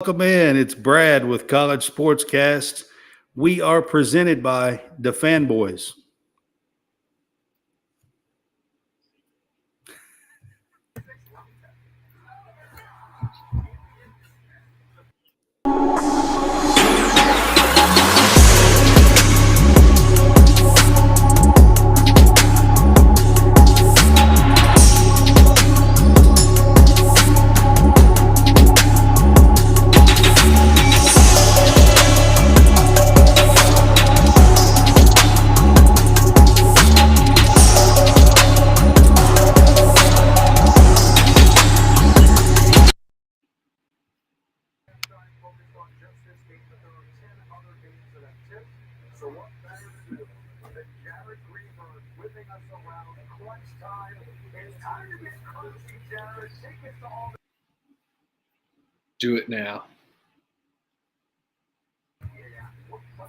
Welcome in. It's Brad with College SportsCast. We are presented by the Fanboys. Do it now.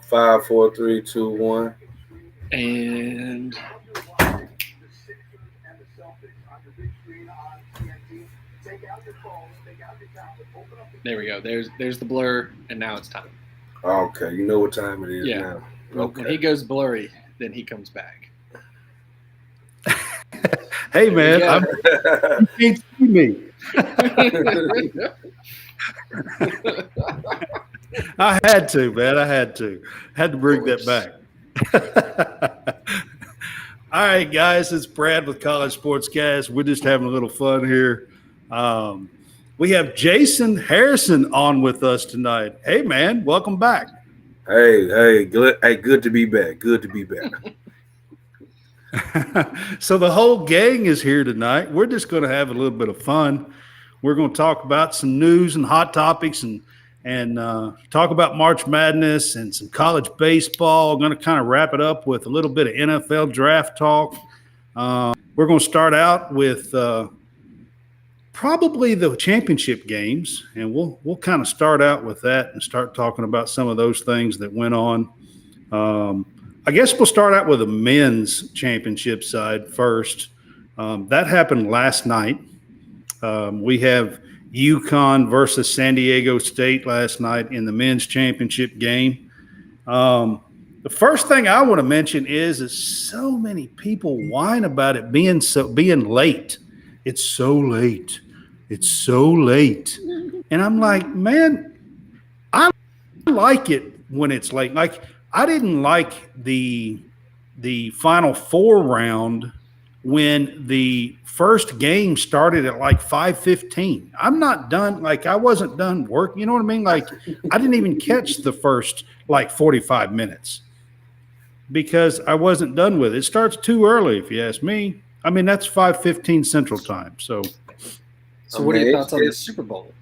5, 4, 3, 2, 1. And there we go. There's the blur, and now it's time. Okay, you know what time it is Yeah. now. When he goes blurry, then he comes back. Hey, man, you can't see me. I had to, man. I had to bring that back. All right, guys, it's Brad with College Sportscast. We're just having a little fun here. We have Jason Harrison on with us tonight. Hey, man, welcome back. Hey, good to be back. Good to be back. So the whole gang is here tonight. We're just going to have a little bit of fun. We're going to talk about some news and hot topics and talk about March Madness and some college baseball. Going to kind of wrap it up with a little bit of NFL draft talk. We're going to start out with probably the championship games, and we'll kind of start out with that and start talking about some of those things that went on. I guess we'll start out with the men's championship side first. That happened last night. We have UConn versus San Diego State last night in the men's championship game. The first thing I want to mention is so many people whine about it being late. It's so late. It's so late. And I'm like, man, I like it when it's late. Like, I didn't like the Final Four round when the first game started at like 5:15. I'm not done. Like, I wasn't done work. You know what I mean? Like, I didn't even catch the first like 45 minutes because I wasn't done with it. It starts too early, if you ask me. I mean, that's 5:15 Central Time. So what are your thoughts on the Super Bowl?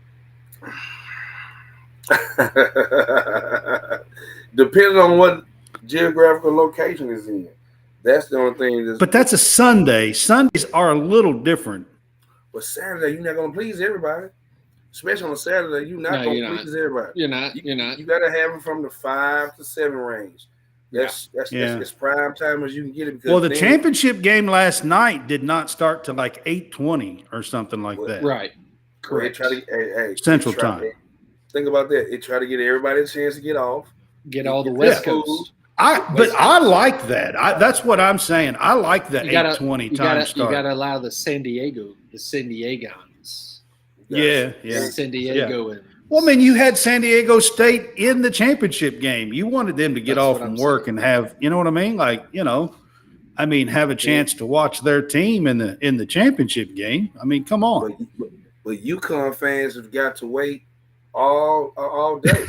Depending on what geographical location is in. That's the only thing. But that's a Sunday. Sundays are a little different. But Saturday, you're not going to please everybody. Especially on a Saturday, you're not going to please everybody. You're not. You got to have them from the 5 to 7 range. That's as prime time as you can get it. Well, the championship game last night did not start till like 8:20 or something like that. Right. Correct. Central Time. Think about that. It try to get everybody a chance to get off. Get all the West Coast. I like that. That's what I'm saying. I like the 8:20 time start. You got to allow the San Diegans. Yeah. San Diego. Yeah. Well, I mean, you had San Diego State in the championship game. You wanted them to get off from work and have, you know what I mean? Like, have a chance to watch their team in the championship game. I mean, come on. But UConn fans have got to wait all day.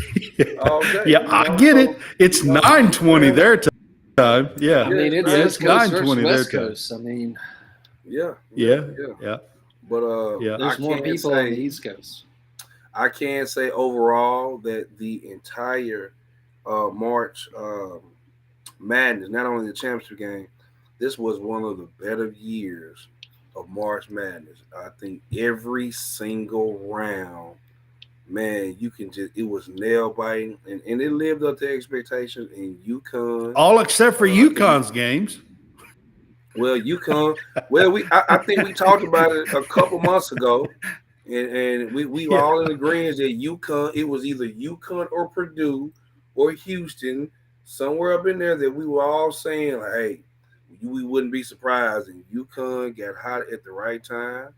All day. Yeah, I get it. It's 9:20 their time. Yeah. I mean, it's 9:20 their Coast. I mean, yeah. But there's more people on the East Coast. I can say overall that the entire March Madness, not only the championship game, this was one of the better years of March Madness. I think every single round, man, it was nail biting, and it lived up to expectations in UConn. All except for UConn's games. Well, UConn. I think we talked about it a couple months ago. and we were all in agreement that UConn. It was either UConn or Purdue or Houston, somewhere up in there that we were all saying, like, hey, we wouldn't be surprised. And UConn got hot at the right time.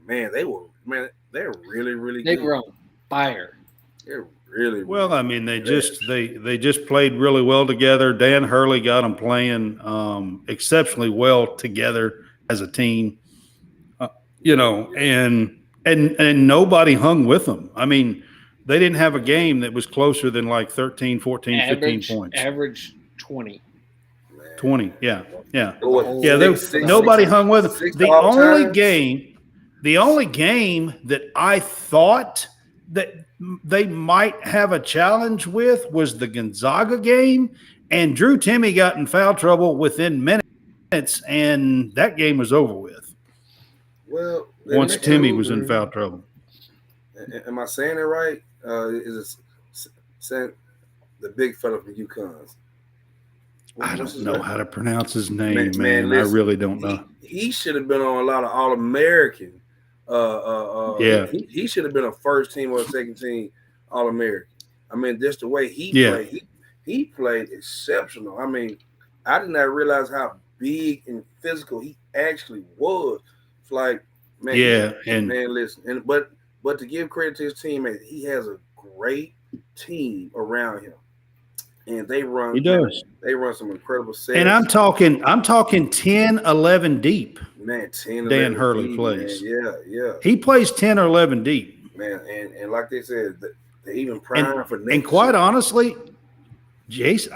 And they're really, really good. They were on fire. They're really Well, really I mean, they good. just played really well together. Dan Hurley got them playing exceptionally well together as a team. And nobody hung with them. I mean, they didn't have a game that was closer than like 13, 14, 15 points. Average 20. 20, yeah. Six, Nobody hung with them. six The overtimes. only game that I thought that they might have a challenge with was the Gonzaga game, and Drew Timme got in foul trouble within minutes, and that game was over with. Well, Once Timme was in foul trouble. Am I saying it right? Is it saying the big fella from UConn? I don't know how to pronounce his name, man. Listen, I really don't know. He should have been on a lot of All-American. Yeah. He should have been a first team or a second team All-American. I mean, just the way he played. He played exceptional. I mean, I did not realize how big and physical he actually was. It's like, man, listen. But to give credit to his teammates, he has a great team around him. And they run. He does. They run some incredible sets. And I'm talking 10, 11 deep. Man, 10, Dan Hurley deep, plays. Man. Yeah. He plays 10 or 11 deep. Man, and like they said, they even prime for next And quite year. honestly, Jason,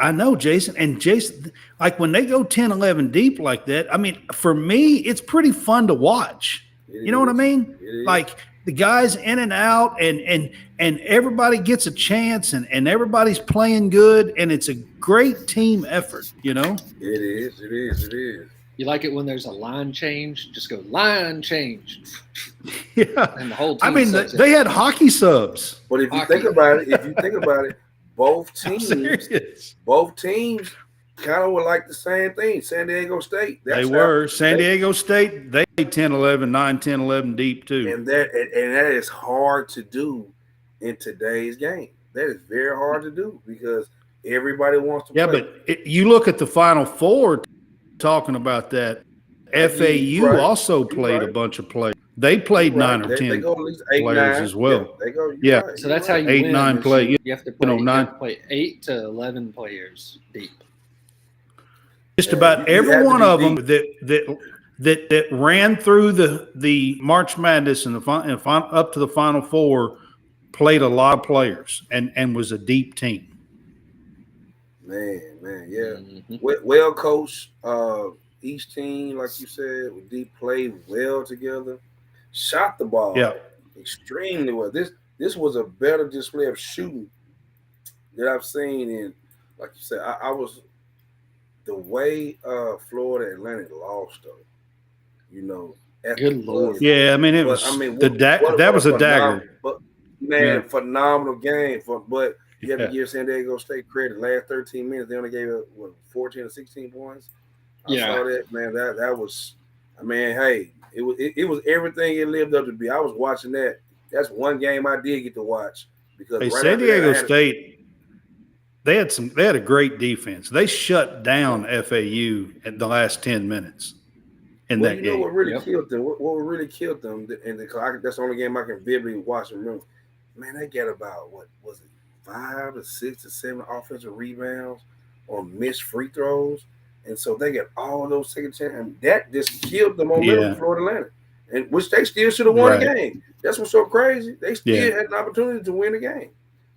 like when they go 10, 11 deep like that, I mean, for me, it's pretty fun to watch. You know what I mean? Like the guys in and out and everybody gets a chance and everybody's playing good and it's a great team effort, you know? It is. You like it when there's a line change? Just go line change. Yeah. And the whole team. I mean, they had hockey subs. But if you think about it, both teams kind of were like the same thing. San Diego State. San Diego State, they 10, 11, 9, 10, 11 deep too. And that is hard to do in today's game. That is very hard to do because everybody wants to play. Yeah, but you look at the Final Four talking about that. FAU also played a bunch of players. They played 9 or 10 players as well. Yeah. Right. So that's how you 8, win. 9 play. You have to play 8 to 11 players deep. Just about every one of them that ran through the March Madness and up to the Final Four played a lot of players and was a deep team. Man, yeah. Mm-hmm. Well coached. Each team, like you said, with deep played well together. Shot the ball extremely well. This was a better display of shooting that I've seen in, like you said, I was the way Florida Atlantic lost though. You know, good Lord. Yeah, I mean it was. That was a dagger. But phenomenal game. But you have to give San Diego State credit. Last 13 minutes, they only gave it 14 or 16 points. I saw that, man. That was, I mean, hey, it was everything it lived up to be. I was watching that. That's one game I did get to watch because San Diego State, they had a great defense. They shut down FAU at the last 10 minutes in that game. What really killed them? What really killed them? And that's the only game I can vividly watch and remember. Man, they got about 5 to 6 to 7 offensive rebounds on missed free throws. And so they got all those second chance, and that just killed them on Florida Atlantic, and which they still should have won the game. That's what's so crazy. They still had an opportunity to win the game.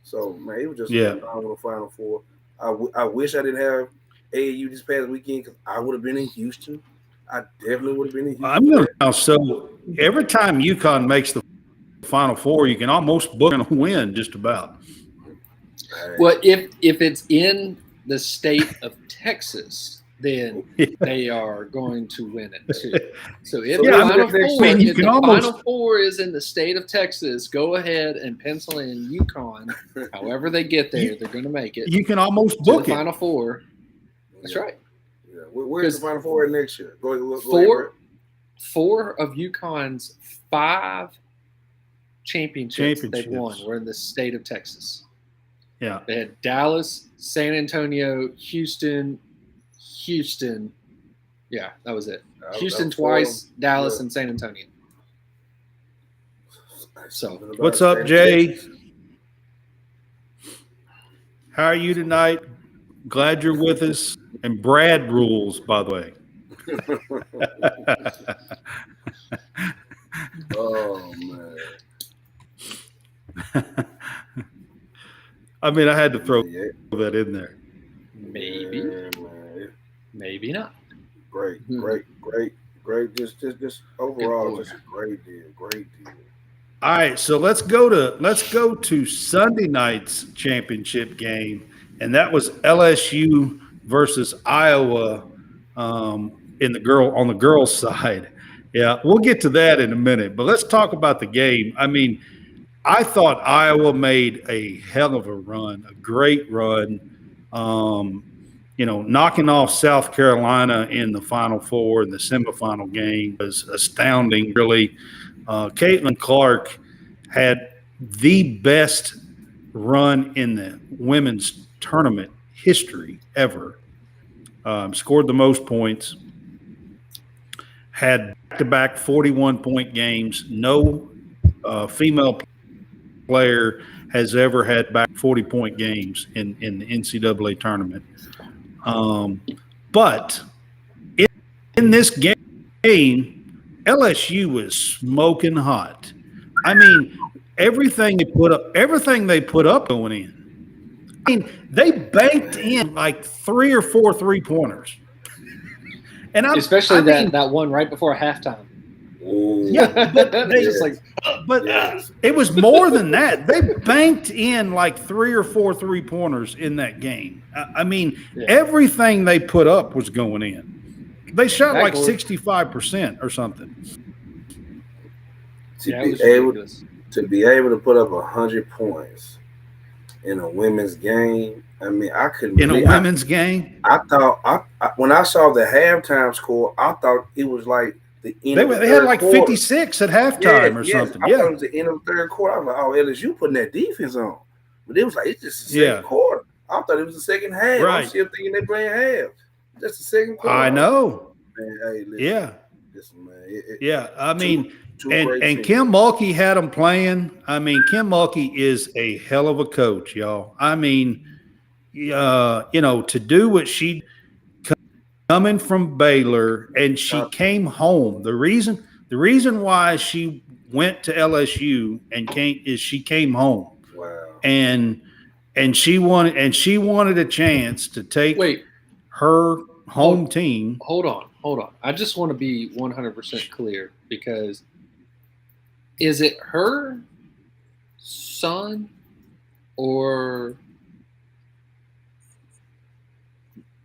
So man, it was just a phenomenal Final Four. I wish I didn't have AAU this past weekend because I would have been in Houston. I definitely would have been in Houston. So every time UConn makes the Final Four, you can almost book and win just about. Well, if it's in the state of Texas, then they are going to win it too. So if the Final Four is in the state of Texas, go ahead and pencil in UConn. However they get there, they're going to make it. You can almost book the Final Four. That's right. Yeah. Where's the Final Four next year? Go Four of UConn's 5 championships they've won were in the state of Texas. Yeah. They had Dallas, San Antonio, Houston. Yeah, that was it. Houston twice, Dallas, and San Antonio. So, what's up, Jay? How are you tonight? Glad you're with us. And Brad rules, by the way. Oh, man. I mean, I had to throw that in there. Maybe. Maybe not. Great. Just overall, just a great deal. All right, so let's go to Sunday night's championship game, and that was LSU versus Iowa on the girls' side. Yeah, we'll get to that in a minute, but let's talk about the game. I mean, I thought Iowa made a hell of a run, a great run. Knocking off South Carolina in the Final Four in the semifinal game was astounding, really. Caitlin Clark had the best run in the women's tournament history ever. Scored the most points. Had back-to-back 41-point games. No female player has ever had back 40-point games in the NCAA tournament. But in this game, LSU was smoking hot. I mean, everything they put up going in. I mean, they banked in like 3 or 4 3-pointers. And especially that one right before halftime. Yeah, but it was more than that. They banked in like 3 or 4 3-pointers in that game. I mean, everything they put up was going in. They shot like 65% or something. To be able to put up 100 points in a women's game, I mean, I couldn't. In a women's game, I thought when I saw the halftime score, I thought it was like the end. They had like quarter. 56 at halftime or something. I thought it was the end of the third quarter. I was like, oh, LSU putting that defense on, but it was like it's just the second quarter. I thought it was the second half. Right. I'm still thinking they playing half. That's the second quarter. I know. Man, hey, listen, yeah. Listen, man. I mean. And Kim Mulkey had them playing. I mean, Kim Mulkey is a hell of a coach, y'all. I mean, to do what she coming from Baylor, and she came home. The reason why she went to LSU she came home. Wow. And she wanted a chance to take her home team. Hold on. I just want to be 100% clear, because is it her son or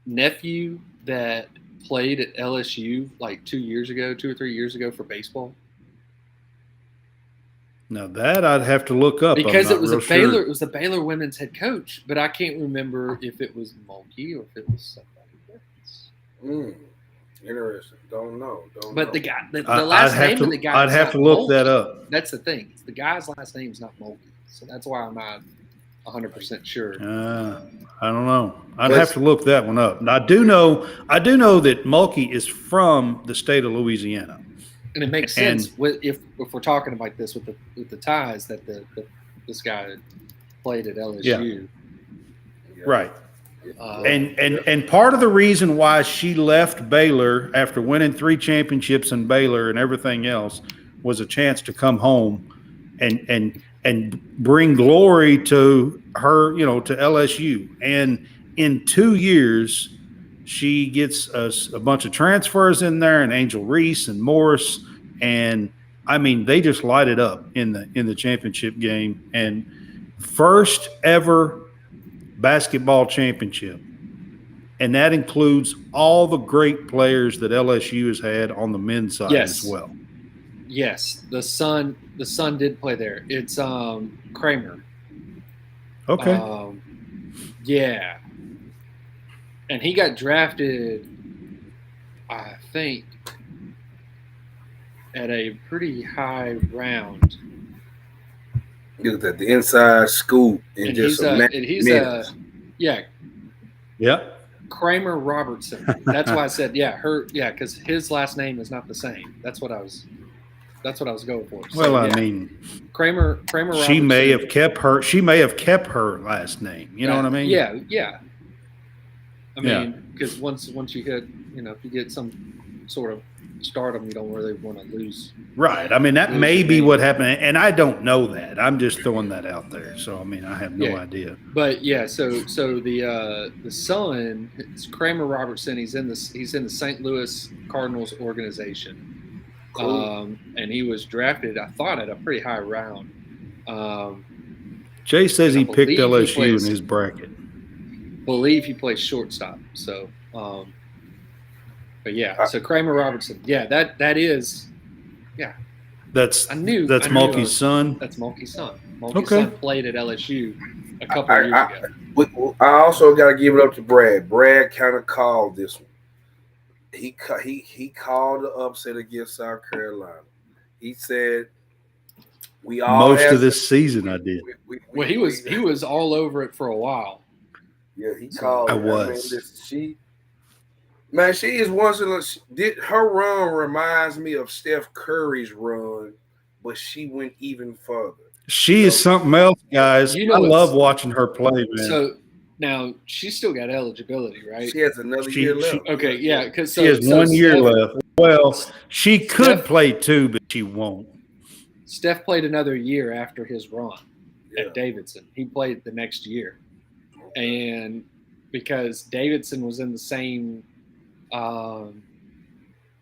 nephew that played at LSU like 2 or 3 years ago for baseball? Now that I'd have to look up, because it was a Baylor women's head coach, but I can't remember if it was Mulkey or if it was somebody else. Interesting. Don't know. But the guy, the last name of the guy, I'd have to look that up. That's the thing. The guy's last name's not Mulkey, so that's why I'm not 100% sure. I don't know. I'd have to look that one up. And I do know that Mulkey is from the state of Louisiana, and it makes sense if we're talking about this with the ties that this guy played at LSU. Yeah. Right. And part of the reason why she left Baylor after winning 3 championships in Baylor and everything else was a chance to come home and bring glory to her, to LSU. And in 2 years, she gets a bunch of transfers in there, and Angel Reese and Morris, and I mean, they just light it up in the championship game. And first ever basketball championship, and that includes all the great players that LSU has had on the men's side as well. Yes, the son did play there. It's Kramer. Okay. Yeah, and he got drafted, I think, at a pretty high round. Look at the inside scoop and just yeah. Kramer Robertson. That's why I said because his last name is not the same. That's what I was going for. So, well, I mean, Kramer Robertson. She may have kept her last name. You know what I mean? Yeah. I mean, because once you hit, if you get some sort of stardom, you don't really want to lose. Right. I mean, that may be what happened, and I don't know that. I'm just throwing that out there. So, I mean, I have no idea. But so the son, it's Kramer Robertson. He's in the St. Louis Cardinals organization, cool. And he was drafted, I thought, at a pretty high round. Jay says he picked LSU in his bracket. Believe he plays shortstop. So, but so Kramer Robertson, that is. Yeah, that's Mulkey's son. That's Mulkey's son. Mulkey's son played at LSU a couple of years ago. I also got to give it up to Brad. Brad kind of called this one. He called the upset against South Carolina. He said, "We all most of this season I did." He was all over it for a while. Yeah, he called. I was. She is her run reminds me of Steph Curry's run, but she went even further. She is something else, guys. I love watching her play, man. So now she's still got eligibility, right? She has another year left. Okay, yeah, because she has 1 year left. Well, she could play 2, but she won't. Steph played another year after his run at Davidson. He played the next year, and because Davidson was in the same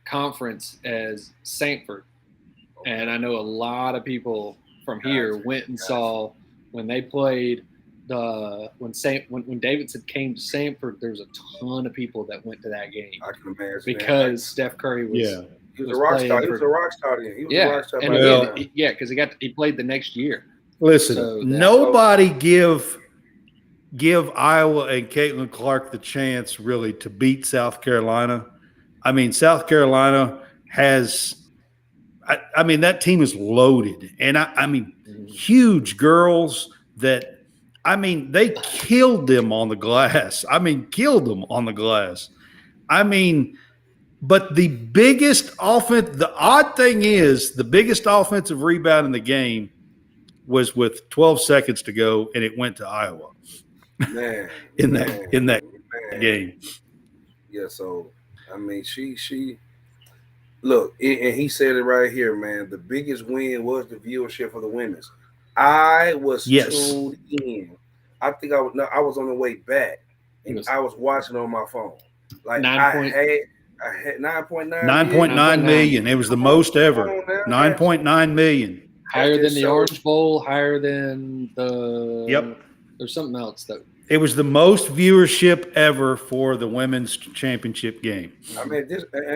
conference as Sanford, and I know a lot of people from here went and saw when they played when Davidson came to Sanford. There was a ton of people that went to that game. I can imagine because Steph Curry was he was a rock star. He was a rock star then. He was a rock star. And because he played the next year. Listen, nobody give Iowa and Caitlin Clark the chance really to beat South Carolina. I mean, South Carolina has I mean, that team is loaded. And I mean, huge girls that they killed them on the glass. But the odd thing is the biggest offensive rebound in the game was with 12 seconds to go, and it went to Iowa. Man, in that game. Yeah, so I mean, she look, and he said it right here, man. The biggest win was the viewership for the women's. I was tuned in. I think I was on the way back, and I was watching on my phone. Like I had 9.9 million. It was the most ever. 9.9 million. Higher than the Orange Bowl. Higher than the. Yep. There's something else that. It was the most viewership ever for the women's championship game. I mean,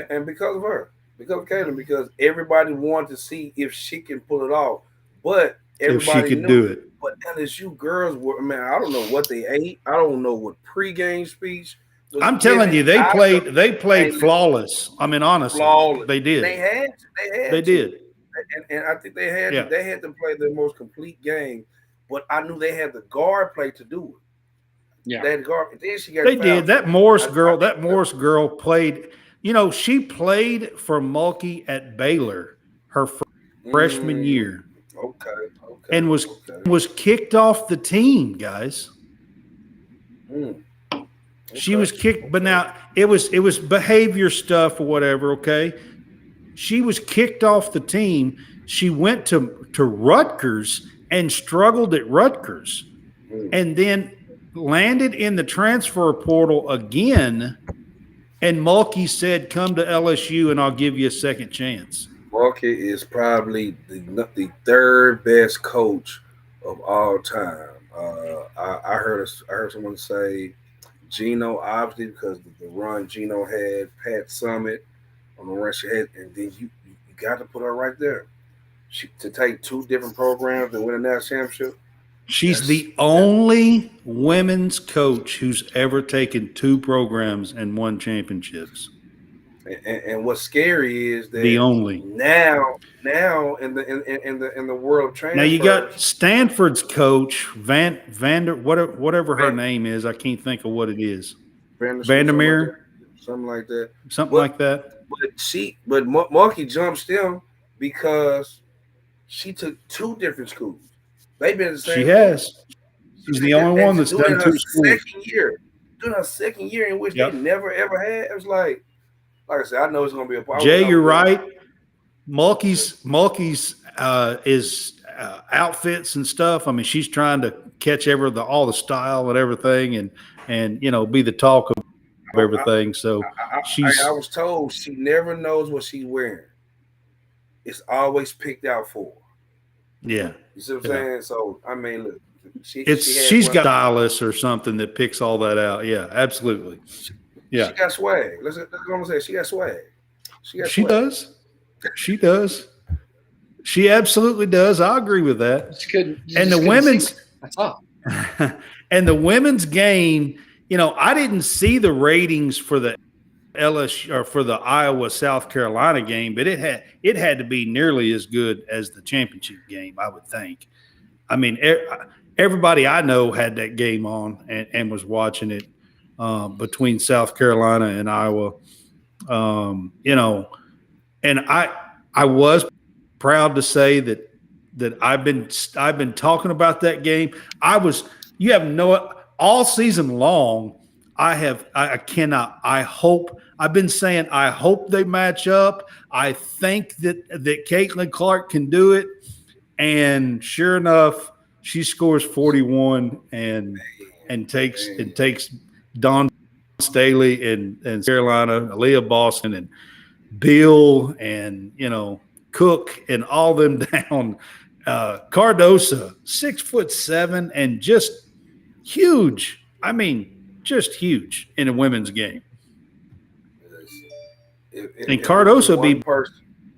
and because of her, because of Caitlin, because everybody wanted to see if she can pull it off, but everybody if she could do it. But LSU girls were, man, I don't know what they ate. I don't know what pregame speech. I'm telling you, they played flawless. I mean, honestly, they did. They did. And I think they had to play the most complete game. But I knew they had the guard play to do it. Yeah, they had the guard. Then she got they did. That Morris girl played. She played for Mulkey at Baylor her freshman year. Okay. And was kicked off the team, guys. She was kicked, but now it was behavior stuff or whatever. Okay, she was kicked off the team. She went to Rutgers and struggled at Rutgers, and then landed in the transfer portal again. And Mulkey said, "Come to LSU, and I'll give you a second chance." Mulkey is probably the third best coach of all time. I heard someone say Gino, obviously, because the run Gino had, Pat Summitt on the run she had, and then you got to put her right there. To take 2 different programs and win a national championship. She's the only women's coach who's ever taken 2 programs and won championships. And what's scary is that the only now in the world of transfers. Now you got Stanford's coach Vander whatever her name is. I can't think of what it is. Vandermeer, something like that. But Marky jumps them because she took 2 different schools. They've been the same. She has. She's the only one that's done 2 schools. Doing her second year in which they never ever had. It was like I said, I know it's going to be a problem. Jay, you're right. Mulkey's is outfits and stuff. I mean, she's trying to catch all the style and everything, and be the talk of everything. So I was told she never knows what she's wearing. It's always picked out for her. Yeah, you see what I'm saying? So I mean, look, she's got a stylist or something that picks all that out. Yeah, absolutely. Yeah, she got swag. Let's go and say she got swag. She does. She does. She absolutely does. I agree with that. And the women's and the women's game, I didn't see the ratings for the LSU or for the Iowa South Carolina game, but it had to be nearly as good as the championship game, I would think. I mean, everybody I know had that game on and was watching it between South Carolina and Iowa. And I was proud to say that I've been talking about that game. All season long. I've been saying I hope they match up. I think that Caitlin Clark can do it, and sure enough, she scores 41 and takes Dawn Staley and Carolina, Aaliyah Boston and Bill and Cook and all them down. Cardosa, 6'7" and just huge. I mean, just huge in a women's game. And Cardosa will be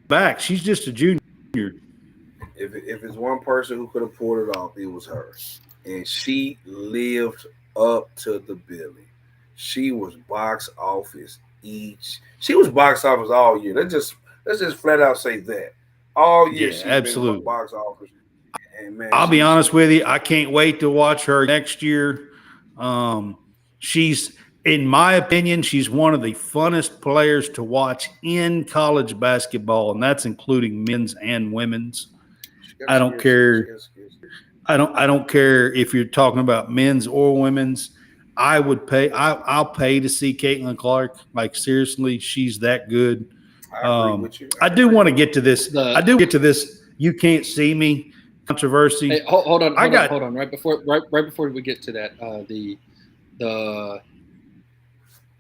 back. She's just a junior. If it's one person who could have pulled it off, it was her. And she lived up to the billing. She was box office She was box office all year. Let's just flat out say that. All year she's absolutely been box office. And man, I'll be honest with you, I can't wait to watch her next year. She's, in my opinion, she's one of the funnest players to watch in college basketball, and that's including men's and women's. I don't care. I don't care if you're talking about men's or women's. I would pay. I'll pay to see Caitlin Clark. Like, seriously, she's that good. I agree with you. I do want to get to this. I do get to this. You can't see me controversy. Hey, hold on. Right before we get to that,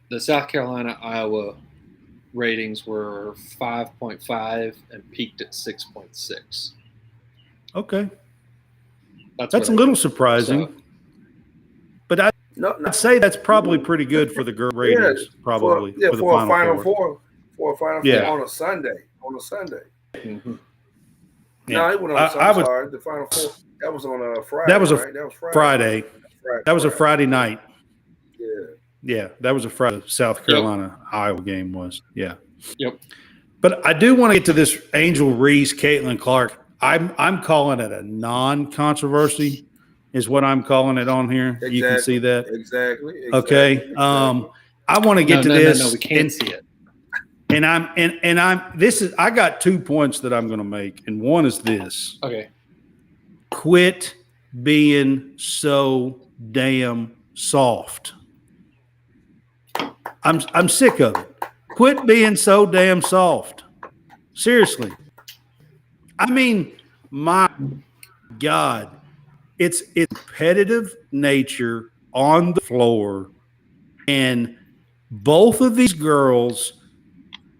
the South Carolina Iowa ratings were 5.5 and peaked at 6.6. Okay, that's a little surprising. So, but I'd say that's probably pretty good for the girl ratings. Probably for the Final Four. For a Final Four on a Sunday. Mm-hmm. No, it wasn't on Sunday. The Final Four. That was on a Friday. That was Friday. That was a Friday night. Yeah, that was a Friday. South Carolina Iowa game was. Yeah. Yep. But I do want to get to this Angel Reese, Caitlin Clark. I'm calling it a non-controversy, is what I'm calling it on here. Exactly. You can see that. Exactly. Okay. I want to get to this. No, we can't see it. And I got 2 points that I'm going to make, and one is this. Okay. Quit being so damn soft. I'm sick of it. Quit being so damn soft. Seriously. I mean, my God, it's competitive nature on the floor, and both of these girls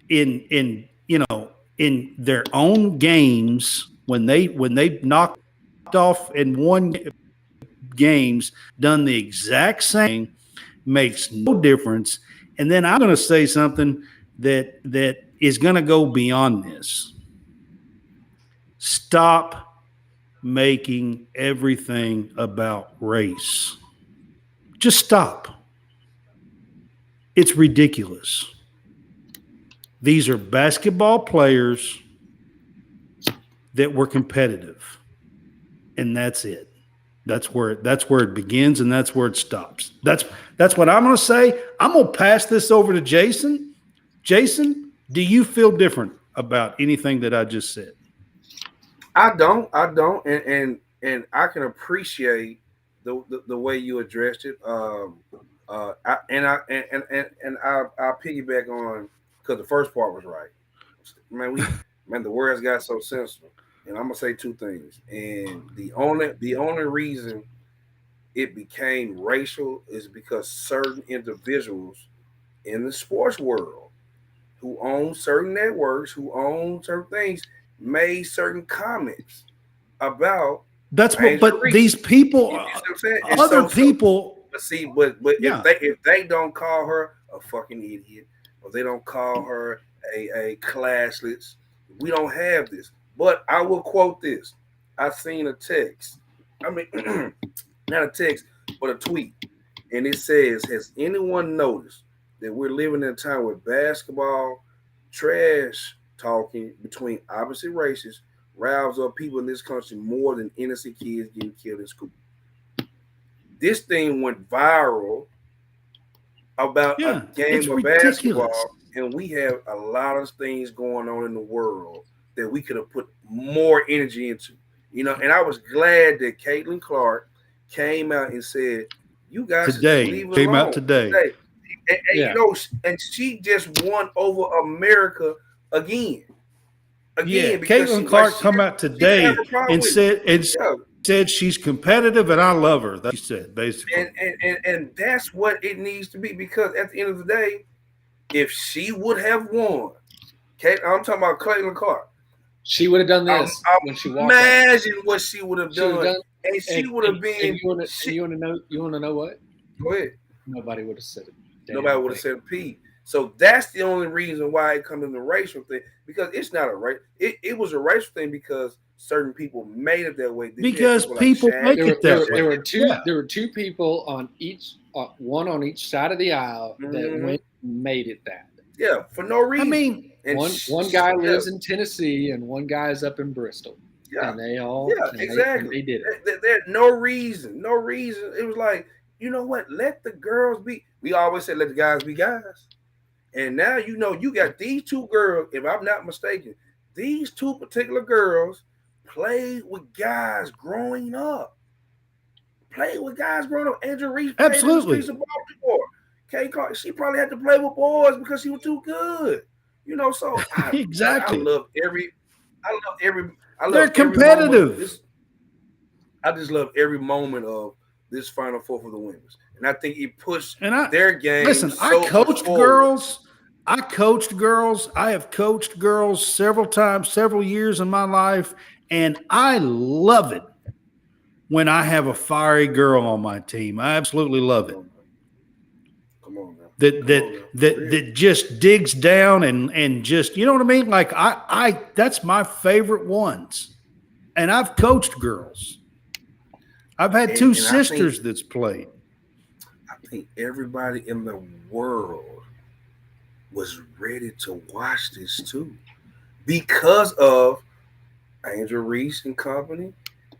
in their own games when they knocked off and won games, done the exact same, makes no difference. And then I'm going to say something that is going to go beyond this. Stop making everything about race. Just stop. It's ridiculous. These are basketball players that were competitive, and that's it. That's where it begins, and that's where it stops. That's what I'm going to say. I'm going to pass this over to Jason. Jason, do you feel different about anything that I just said? I don't, and I can appreciate the way you addressed it. I'll piggyback on because the first part was right. Man, the words got so sensitive, and I'm gonna say two things. And the only reason it became racial is because certain individuals in the sports world who own certain networks, who own certain things, made certain comments about that's what. But Reese. These people, other people. But yeah. if they don't call her a fucking idiot, or they don't call her a classless, we don't have this. But I will quote this. I've seen a text. I mean, not a text, but a tweet, and it says, "Has anyone noticed that we're living in a time where basketball trash talking between opposite races riles up people in this country more than innocent kids getting killed in school?" This thing went viral about a game of basketball, and we have a lot of things going on in the world that we could have put more energy into. And I was glad that Caitlin Clark came out and said, "You guys leave it came alone. out today." And, and she just won over America again. Caitlin Clark come out today and said she's competitive and I love her. That she said basically. And that's what it needs to be, because at the end of the day, if she would have won, I'm talking about Caitlin Clark. She would have done this when she walked. Imagine what she would have done. And she would have been. You want to know what? Go ahead. Nobody would have said it. Nobody would have said a P. So that's the only reason why it comes in the racial thing, because it's not a race. It was a racial thing because certain people made it that way. Because people make it that way. There were two people on each, one on each side of the aisle that made it that. Yeah, for no reason. I mean, one guy lives in Tennessee and one guy's up in Bristol. Yeah, and they all exactly. They did it. There's no reason. It was like, you know what? Let the girls be. We always said let the guys be guys. And now you got these two girls, if I'm not mistaken, these two particular girls played with guys growing up. Angel Reese played in the streets of Baltimore. Kay Clark, she probably had to play with boys because she was too good. So exactly. I love every they're competitive. I just love every moment of this Final Four for the women's. And I think it pushed their game. Listen, I coached girls. I have coached girls several times, several years in my life, and I love it when I have a fiery girl on my team. I absolutely love it. Come on, man. That just digs down and just, you know what I mean? Like I that's my favorite ones. And I've coached girls. I've had two sisters that's played. I think everybody in the world was ready to watch this too, because of Angel Reese and company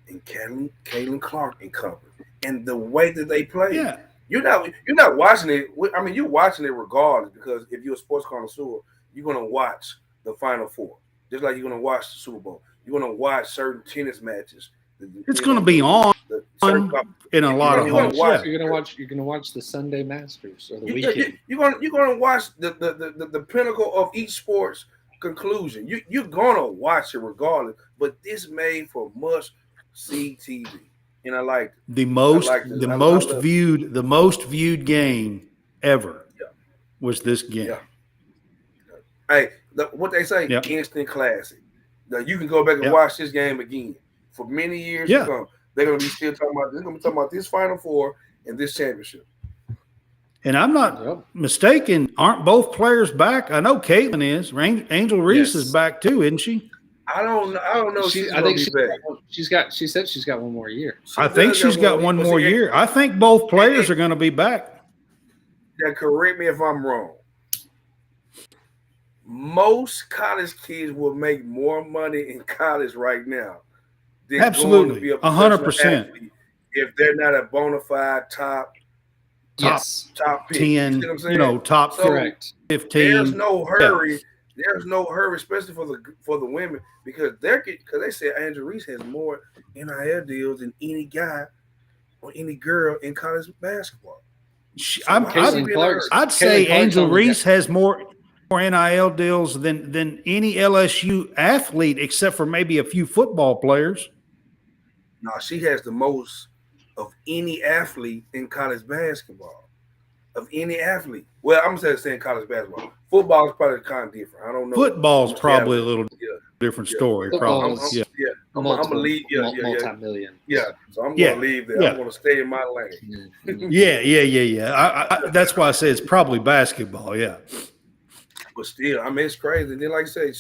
and Caitlin Clark and company, and the way that they play. Yeah, you're not watching it. I mean, you're watching it regardless, because if you're a sports connoisseur, you're gonna watch the Final Four, just like you're gonna watch the Super Bowl. You're gonna watch certain tennis matches. It's gonna be on in a lot of homes. You're gonna watch the Sunday Masters or the weekend. You're gonna watch the pinnacle of each sport's conclusion. You're gonna watch it regardless. But this made for must see TV, and I liked it. The most viewed game ever was this game. Yeah. Hey, what they say, instant classic. Now you can go back and watch this game again for many years to come. They're going to be still talking about. They're going to be talking about this Final Four and this championship. And I'm not mistaken. Aren't both players back? I know Caitlin is. Angel Reese is back too, isn't she? I don't know. I think she's got. She said she's got one more year. I think she's got one more year. I think both players are going to be back. Now, correct me if I'm wrong. most college kids will make more money in college right now than going to Absolutely, be a professional 100%. athlete if they're not a bona fide top Yes. pick. You see 10, what I'm saying? top So 15. there's no hurry. Yeah. There's no hurry, especially for the women, because they say Angel Reese has more NIL deals than any guy or any girl in college basketball. So I'd say Angel Reese has more NIL deals than any LSU athlete, except for maybe a few football players. No, she has the most of any athlete in college basketball. Of any athlete. Well, I'm saying college basketball. Football is probably kind of different. I don't know. Football's probably a little different story. Football Probably. I'm gonna leave. Multi-million. Yeah. So I'm gonna leave there. I'm gonna stay in my lane. Yeah. That's why I say it's probably basketball. Yeah. But still, I mean, it's crazy. And then, like I said,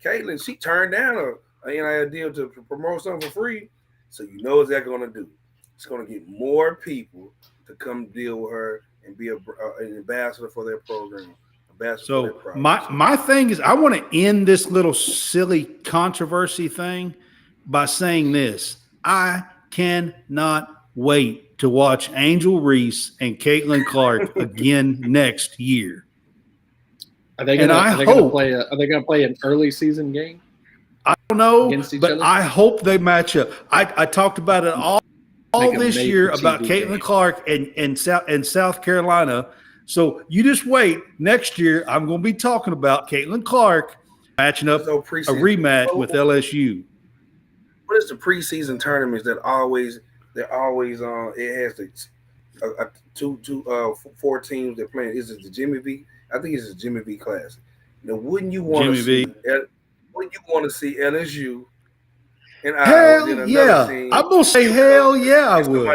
Caitlin, she turned down a NIL deal to promote something for free. So you know what's that going to do? It's going to get more people to come deal with her and be an ambassador for their program. So my thing is, I want to end this little silly controversy thing by saying this: I cannot wait to watch Angel Reese and Caitlin Clark again next year. Are they going to play an early season game? I don't know, but I hope they match up. I talked about it all this year about Caitlin Clark and South Carolina. So you just wait. Next year, I'm going to be talking about Caitlin Clark matching up a rematch with LSU. What is the preseason tournaments that always it has the four teams that playing? Is it the Jimmy V? I think it's the Jimmy V Classic. Now, wouldn't you want to see LSU and hell yeah? I'm gonna say hell yeah, I would.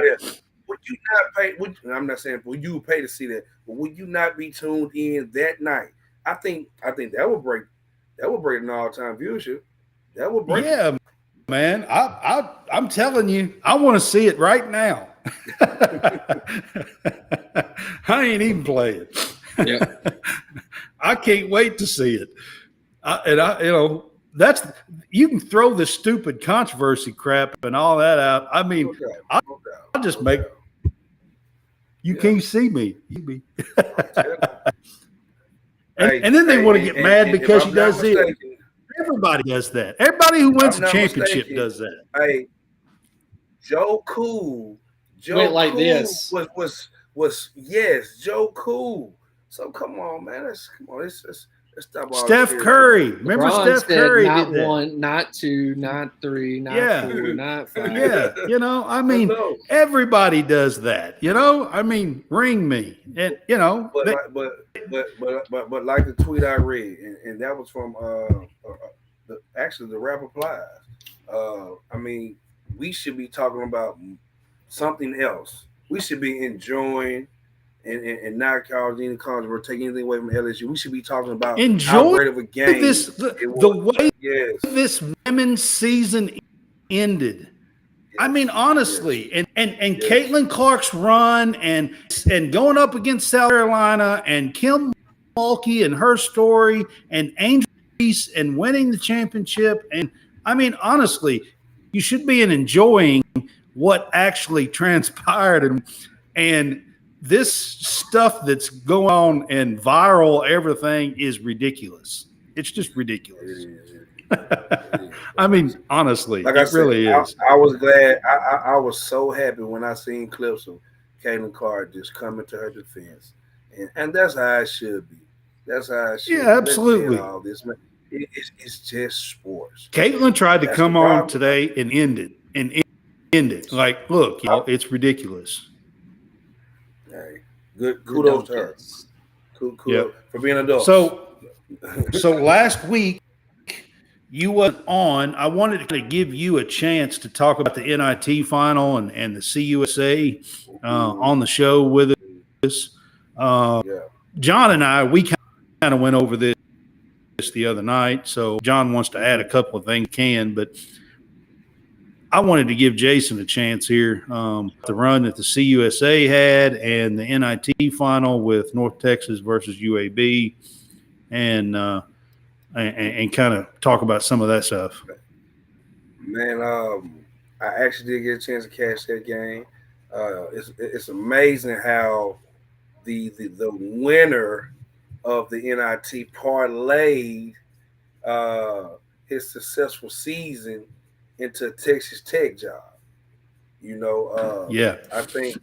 Would you not pay? I'm not saying would you pay to see that, but would you not be tuned in that night? I think that would break an all-time viewership. That would break. Yeah, man. I'm telling you, I want to see it right now. I ain't even playing. Yeah. I can't wait to see it. You can throw the stupid controversy crap and all that out. I mean, I'll just make. You can't see me. And then they want to get mad because she does it. Everybody does that. Everybody who wins a championship does that. Hey, Joe Cool. Was Joe Cool. So come on, man. Let's stop all Steph Curry. Remember LeBron Steph Curry not did that. One, not two, not three, not four, not five. Yeah, I mean, everybody does that. I mean, ring me, and But like the tweet I read, and that was from the Rap Applies. I mean, we should be talking about something else. We should be enjoying and not causing any controversy or taking anything away from LSU. We should be talking about how great of a game the way this women's season ended. Yes. I mean, honestly, and Caitlin Clark's run and going up against South Carolina and Kim Mulkey and her story and Angel Reese and winning the championship. And I mean, honestly, you should be enjoying what actually transpired and this stuff that's going on and viral everything is ridiculous. It's just ridiculous. I mean, honestly, like it really is. I was glad. I was so happy when I seen clips of Caitlin Clark just coming to her defense, and that's how it should be. That's how it should. Yeah, absolutely. All this, man. It's just sports. Caitlin tried to come on today and end it. Like, look, y'all, it's ridiculous. Hey, good kudos to her. Kudos for being an adult. So last week you wasn't on. I wanted to give you a chance to talk about the NIT final and the CUSA on the show with us. John and I, we kind of went over this the other night. So John wants to add a couple of things, but I wanted to give Jason a chance here. The run that the CUSA had and the NIT final with North Texas versus UAB. And and kind of talk about some of that stuff. Man, I actually did get a chance to catch that game. It's amazing how the winner of the NIT parlayed his successful season into a Texas Tech job. Yeah. I think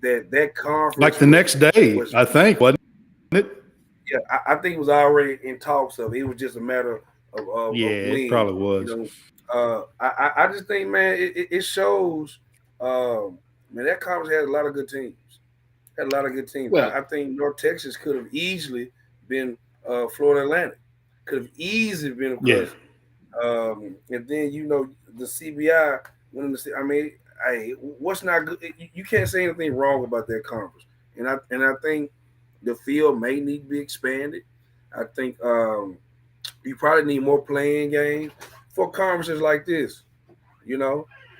that conference, like the next day, I think, wasn't it? Yeah, I think it was already in talks of. It was just a matter of when. It probably was. I just think, man, it shows. Man, that conference had a lot of good teams. Well, I think North Texas could have easily been Florida Atlantic. Could have easily been, of course. And then the CBI winning the. I mean, what's not good? You can't say anything wrong about that conference. And I think the field may need to be expanded. I think you probably need more playing games for conferences like this.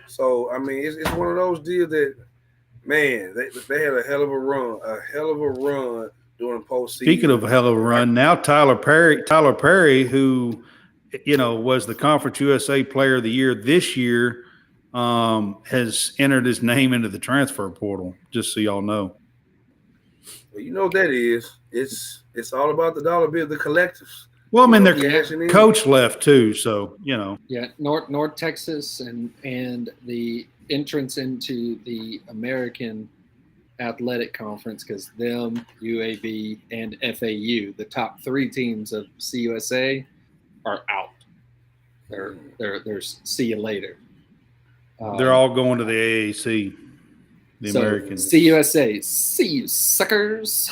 So I mean, it's one of those deals that, man, they had a hell of a run during postseason. Speaking of a hell of a run, now Tyler Perry, who was the Conference USA Player of the Year this year, has entered his name into the transfer portal. Just so y'all know. Well, you know what that is. It's all about the dollar bill, the collectives. Well, I mean, their coach left too, so Yeah, North Texas and the entrance into the American Athletic Conference, because them, UAB, and FAU, the top three teams of CUSA, are out. They're see you later. They're all going to the AAC. The Americans. CUSA, see you suckers.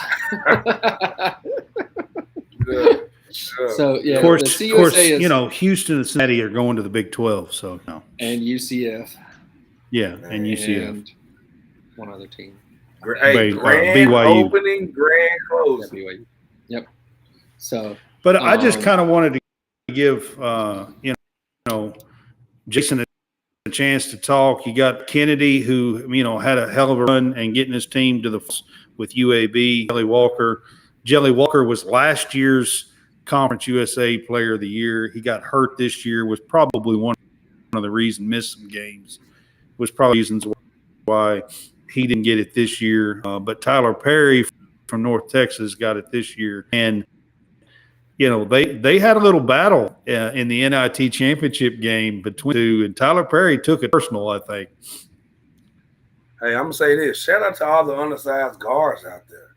So yeah, of course, is, Houston and Cincinnati are going to the Big 12. So and UCF. Yeah, and UCF. And one other team. Grand BYU. Opening, grand closing. BYU. Yep. So, but I just kind of wanted to give Jason a chance to talk. You got Kennedy, who had a hell of a run and getting his team to with UAB. Jelly Walker was last year's Conference USA Player of the Year. He got hurt this year. Was probably one of the reasons missed some games. Was probably reasons why he didn't get it this year. But Tyler Perry from North Texas got it this year, and they had a little battle in the NIT championship game between the two, and Tyler Perry took it personal, I think. Hey, I'm gonna say this: shout out to all the undersized guards out there.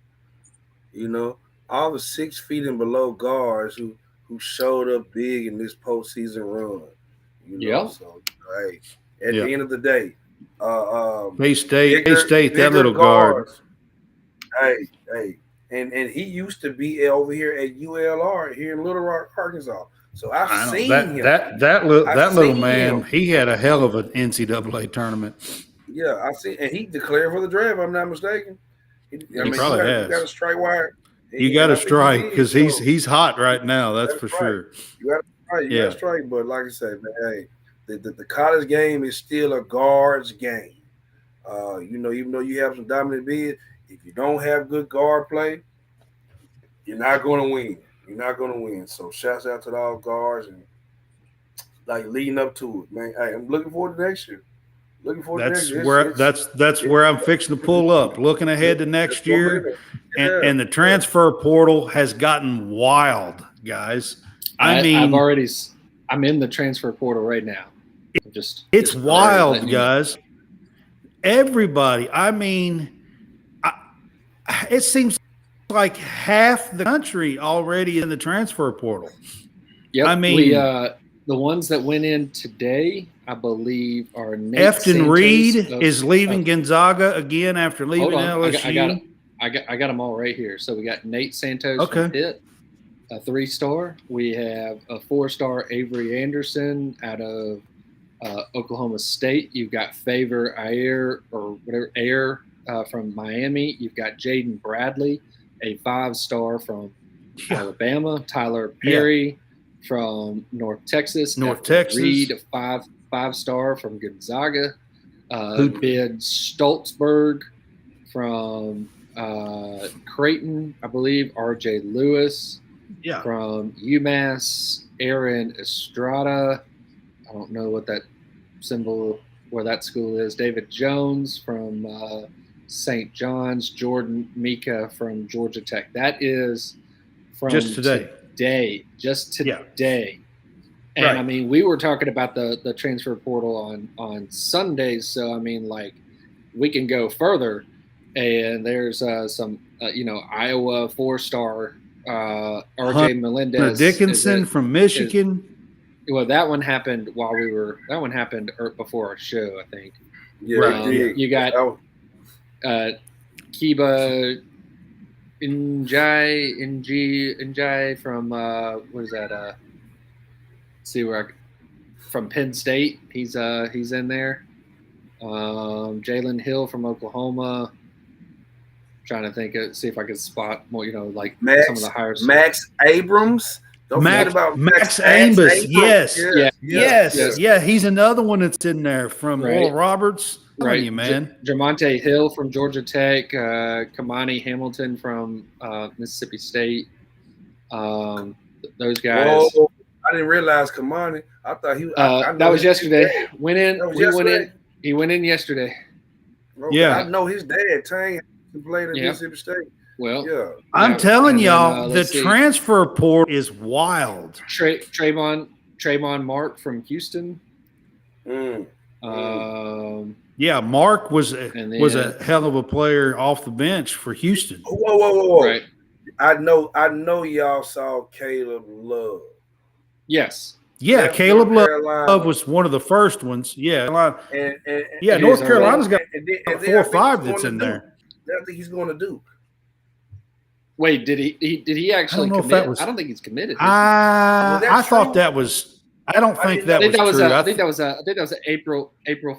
All the 6 feet and below guards who showed up big in this postseason run. So hey, at the end of the day, Bay-State, that little guard. Hey, and he used to be over here at ULR here in Little Rock, Arkansas. So I've seen him. That little man, he had a hell of an NCAA tournament. Yeah, I see, and he declared for the draft. If I'm not mistaken. He probably has. You got to strike wire. You got to strike because he's hot right now. That's for sure. You got to strike. You got to strike. But like I said, man, hey, the college game is still a guard's game. Even though you have some dominant bigs, if you don't have good guard play, you're not going to win. So shouts out to all guards and leading up to it, man. Hey, I'm looking forward to next year. That's where I'm fixing to pull up. Looking ahead to next year, and the transfer portal has gotten wild, guys. I'm in the transfer portal right now. It's wild, guys. Everybody. I mean, it seems like half the country already in the transfer portal. Yep. I mean, the ones that went in today, I believe, are Nate Efton Reed is leaving Gonzaga again after leaving LSU. I got them all right here. So we got Nate Santos from Pitt, a 3-star. We have a 4-star Avery Anderson out of Oklahoma State. You've got Favor Ayer from Miami. You've got Jaden Bradley, a 5-star from Alabama. Tyler Perry from North Texas. Reed, a 5-star from Gonzaga. Ben Stoltzberg from Creighton, I believe. RJ Lewis From UMass, Aaron Estrada. I don't know what that symbol, where that school is. David Jones from St. John's. Jordan Mika from Georgia Tech. That is from just today. Just today. Yeah. And right. I mean, we were talking about the transfer portal on Sundays. So I mean, like, we can go further. And there's some, Iowa 4-star RJ Melendez Dickinson from Michigan. Well, that one happened before our show, I think. Yeah, you got Kiba Njai from what is that? Let's see from Penn State. He's in there. Jalen Hill from Oklahoma. Trying to see if I could spot more, like some of the higher. Max Abrams. Don't forget about Max Ambus. Yes. Yeah. He's another one that's in there from Oral Roberts. Right, you, man. Jamonte Hill from Georgia Tech. Kamani Hamilton from Mississippi State. Those guys. Whoa, I didn't realize Kamani. I thought he. That was yesterday. Went in. He went in yesterday. Okay. Yeah, I know his dad. Tang played at Mississippi State. Well, I'm telling y'all, the transfer portal is wild. Trayvon Mark from Houston. Mark was a hell of a player off the bench for Houston. Whoa! Right. I know y'all saw Caleb Love. Yes. Yeah, Caleb Love was one of the first ones. Yeah, North Carolina's got 4 or 5 that's in there. I think he's going to Duke. Wait, did he actually commit? I don't think he's committed. I thought that was. I don't think that was true. I think that was an April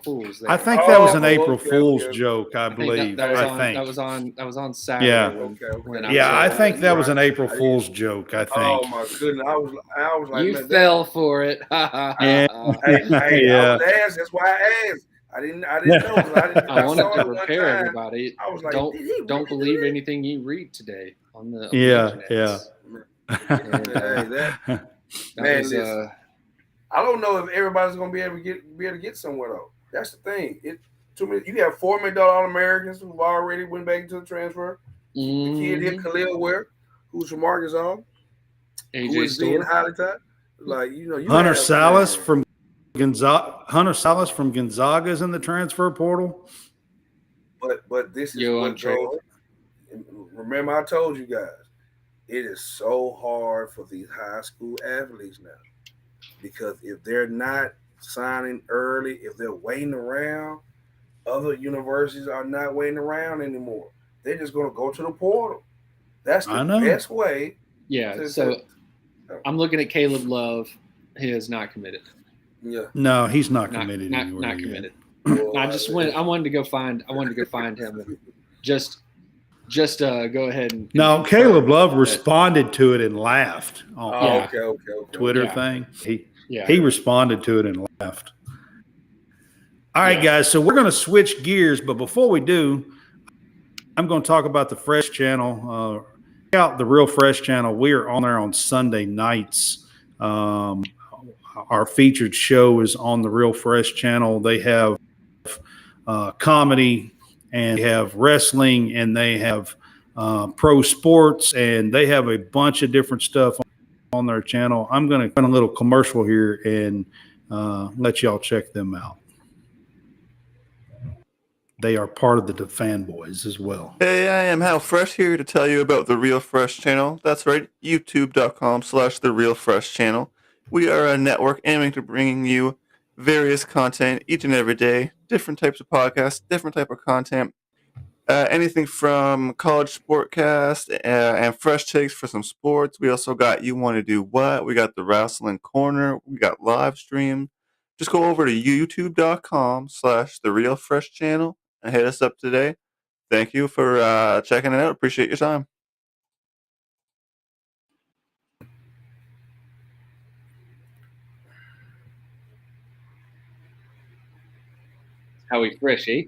Fool's. I think that was an April Fool's joke. I believe. That was on Saturday. Yeah. I think that was an April Fool's joke. I think. Oh my goodness! I was like, you fell for it. Hey, I was asked. That's why I asked. I didn't know. I wanted to prepare everybody. I was like, don't believe anything you read today on the Man, I don't know if everybody's going to be able to get somewhere though. That's the thing. You have $4 million All-Americans who've already went back into the transfer. The kid here, Khalil Ware, who's from Arkansas, who is being highly touted. Like Hunter Salas from Gonzaga is in the transfer portal. But this is what Joe. Remember, I told you guys, it is so hard for these high school athletes now, because if they're not signing early, if they're waiting around, other universities are not waiting around anymore. They're just going to go to the portal. That's the best way. Yeah. I'm looking at Caleb Love. He is not committed. Yeah. No, he's not committed. Not committed. I wanted to go find him and just go ahead and. No, Caleb Love responded to it and laughed on Twitter thing. He responded to it and laughed. All right, guys. So we're going to switch gears, but before we do, I'm going to talk about the Fresh Channel. Check out the Real Fresh Channel. We are on there on Sunday nights. Our featured show is on the Real Fresh Channel. They have comedy, and they have wrestling, and they have pro sports, and they have a bunch of different stuff on their channel. I'm going to run a little commercial here and let y'all check them out. They are part of the Fanboys as well. Hey, I am Hal Fresh here to tell you about the Real Fresh Channel. That's right, youtube.com/the Real Fresh Channel. We are a network aiming to bring you various content each and every day, different types of podcasts, different type of content, anything from college SportsCast and fresh takes for some sports. We also got You Want to Do What? We got the Wrestling Corner. We got live stream. Just go over to youtube.com/the Real Fresh Channel and hit us up today. Thank you for checking it out. Appreciate your time. Howie Fresh, eh?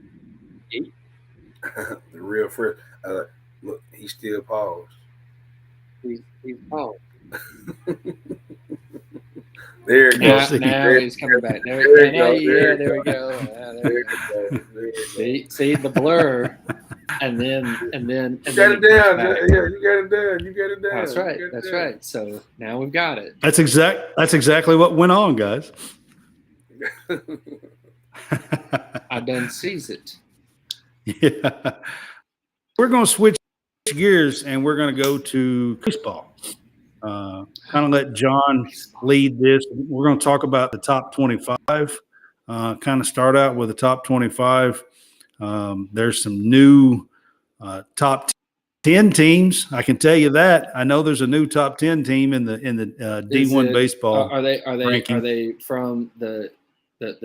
The Real Fresh. Look, he's still paused. He's paused. There you go. Now he's coming back. There we go. See the blur, and then you got it down. Yeah, you got it down. That's right. That's right. So now we've got it. That's exactly what went on, guys. I done sees it. Yeah. We're going to switch gears and we're going to go to baseball. Kind of let John lead this. We're going to talk about the top 25. Kind of start out with the top 25. There's some new top 10 teams. I can tell you that. I know there's a new top 10 team in the D1 baseball. Are they from the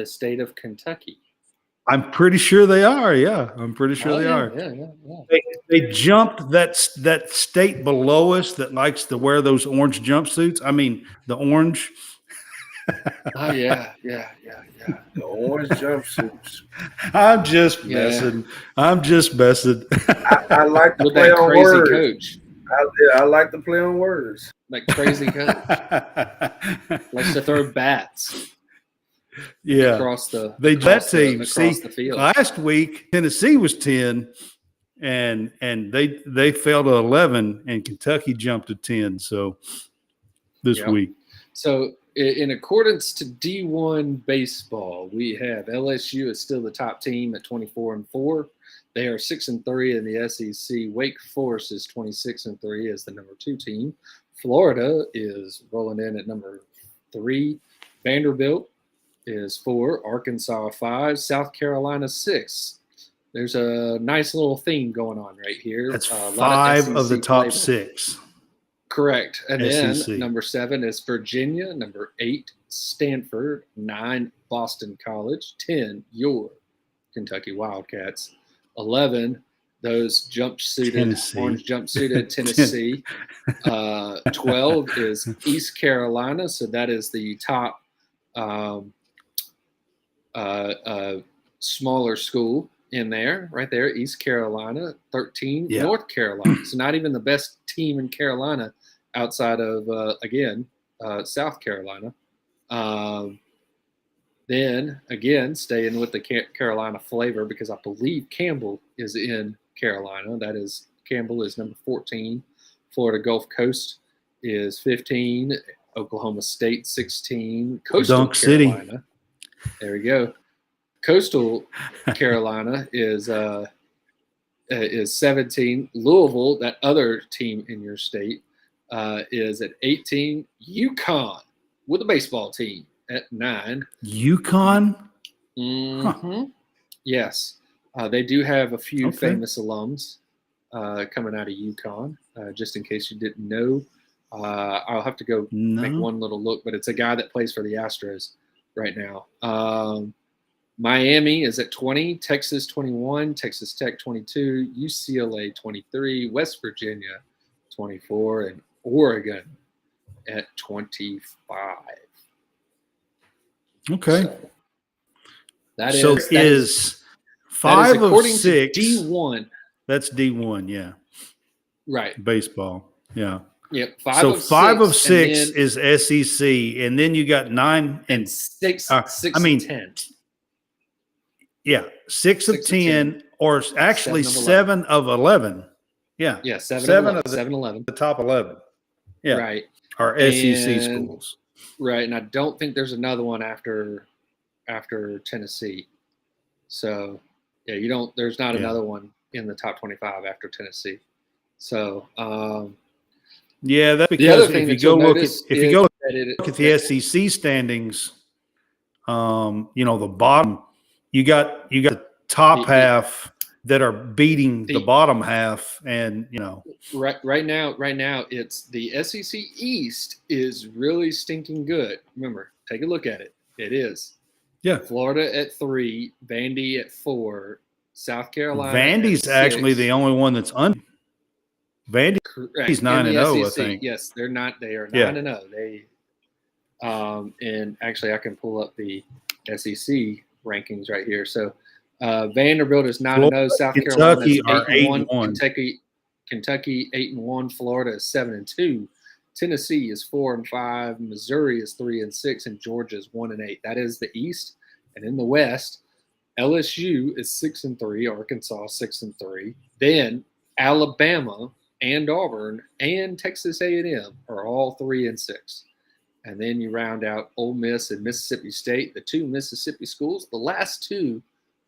state of Kentucky? I'm pretty sure they are. Yeah, I'm pretty sure they are. Yeah. They jumped that state below us that likes to wear those orange jumpsuits. I mean, the orange. Oh yeah. The orange jumpsuits. I'm just messing. I like to with play that on crazy words. Coach. I like to play on words. Like crazy coach. Likes to throw bats. Yeah, across the field. Last week Tennessee was 10, and they fell to 11, and Kentucky jumped to 10. So this week. So in accordance to D1 baseball, we have LSU is still the top team at 24-4. They are 6-3 in the SEC. Wake Forest is 26-3 as the number 2 team. Florida is rolling in at number 3. Vanderbilt is 4, Arkansas 5, South Carolina 6. There's a nice little theme going on right here. That's 5 of the top 6. Correct. And SEC. Then number 7 is Virginia, number 8, Stanford, 9, Boston College, 10, your Kentucky Wildcats, 11, those orange jumpsuited Tennessee. 12 is East Carolina, so that is the top smaller school in there, right there, East Carolina. 13, North Carolina. So not even the best team in Carolina outside of, South Carolina. Then, again, staying with the Carolina flavor, because I believe Campbell is in Carolina. Campbell is number 14. Florida Gulf Coast is 15. Oklahoma State 16. Coastal Dunk Carolina. City. There we go. Coastal Carolina is 17. Louisville, that other team in your state, is at 18. UConn with the baseball team at 9. UConn? Mm-hmm. Huh. Yes. They do have a few famous alums coming out of UConn, just in case you didn't know. I'll have to go make one little look, but it's a guy that plays for the Astros right now. Miami is at 20, Texas 21, Texas Tech 22, UCLA 23, West Virginia 24, and Oregon at 25. Okay. So that is 5 of 6 D1. That's D1, yeah. Right. Baseball, yeah. Yep. 5 of 6 is SEC, and then you got 9 and 6. 10. Yeah, 6 of 10, or actually 7 of 11. Yeah. Yeah, 7 of 11. The top 11. Yeah. Right. Are SEC schools. Right, and I don't think there's another one after Tennessee. So, yeah, there's not another one in the top 25 after Tennessee. So, yeah, that's because if you go look at the SEC standings, the bottom, you got the top half that are beating the bottom half, and right now it's the SEC East is really stinking good. Remember, take a look at it. It is. Yeah. Florida at 3, Vandy at 4, South Carolina. Vandy's actually the only one that's Vandy's 9-0, I think. Yes, they're not. They are 9-0. They, and actually, I can pull up the SEC rankings right here. So, Vanderbilt is 9-0. South Carolina is 8-1. Kentucky 8-1. Florida is 7-2. Tennessee is 4-5, Missouri is 3-6, and Georgia is 1-8. That is the East. And in the West, LSU is 6-3, Arkansas 6-3. Then Alabama and Auburn and Texas A&M are all 3-6. And then you round out Ole Miss and Mississippi State, the two Mississippi schools, the last two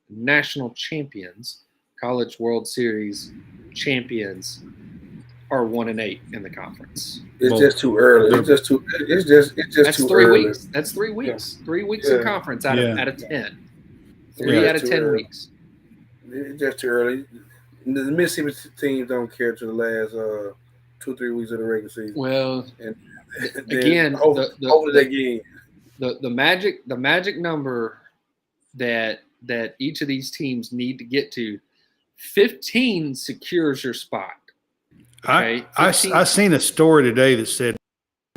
national champions, College World Series champions, are 1-8 in the conference. It's just too early. It's just too. That's too 3 early. weeks. That's 3 weeks. Yeah. 3 weeks in conference out of 10. 3 out of 10 weeks. It's just too early. The Mississippi teams don't care to the last 2-3 weeks of the regular season. Well, and again, the magic number that each of these teams need to get to, 15 secures your spot. Okay? I seen a story today that said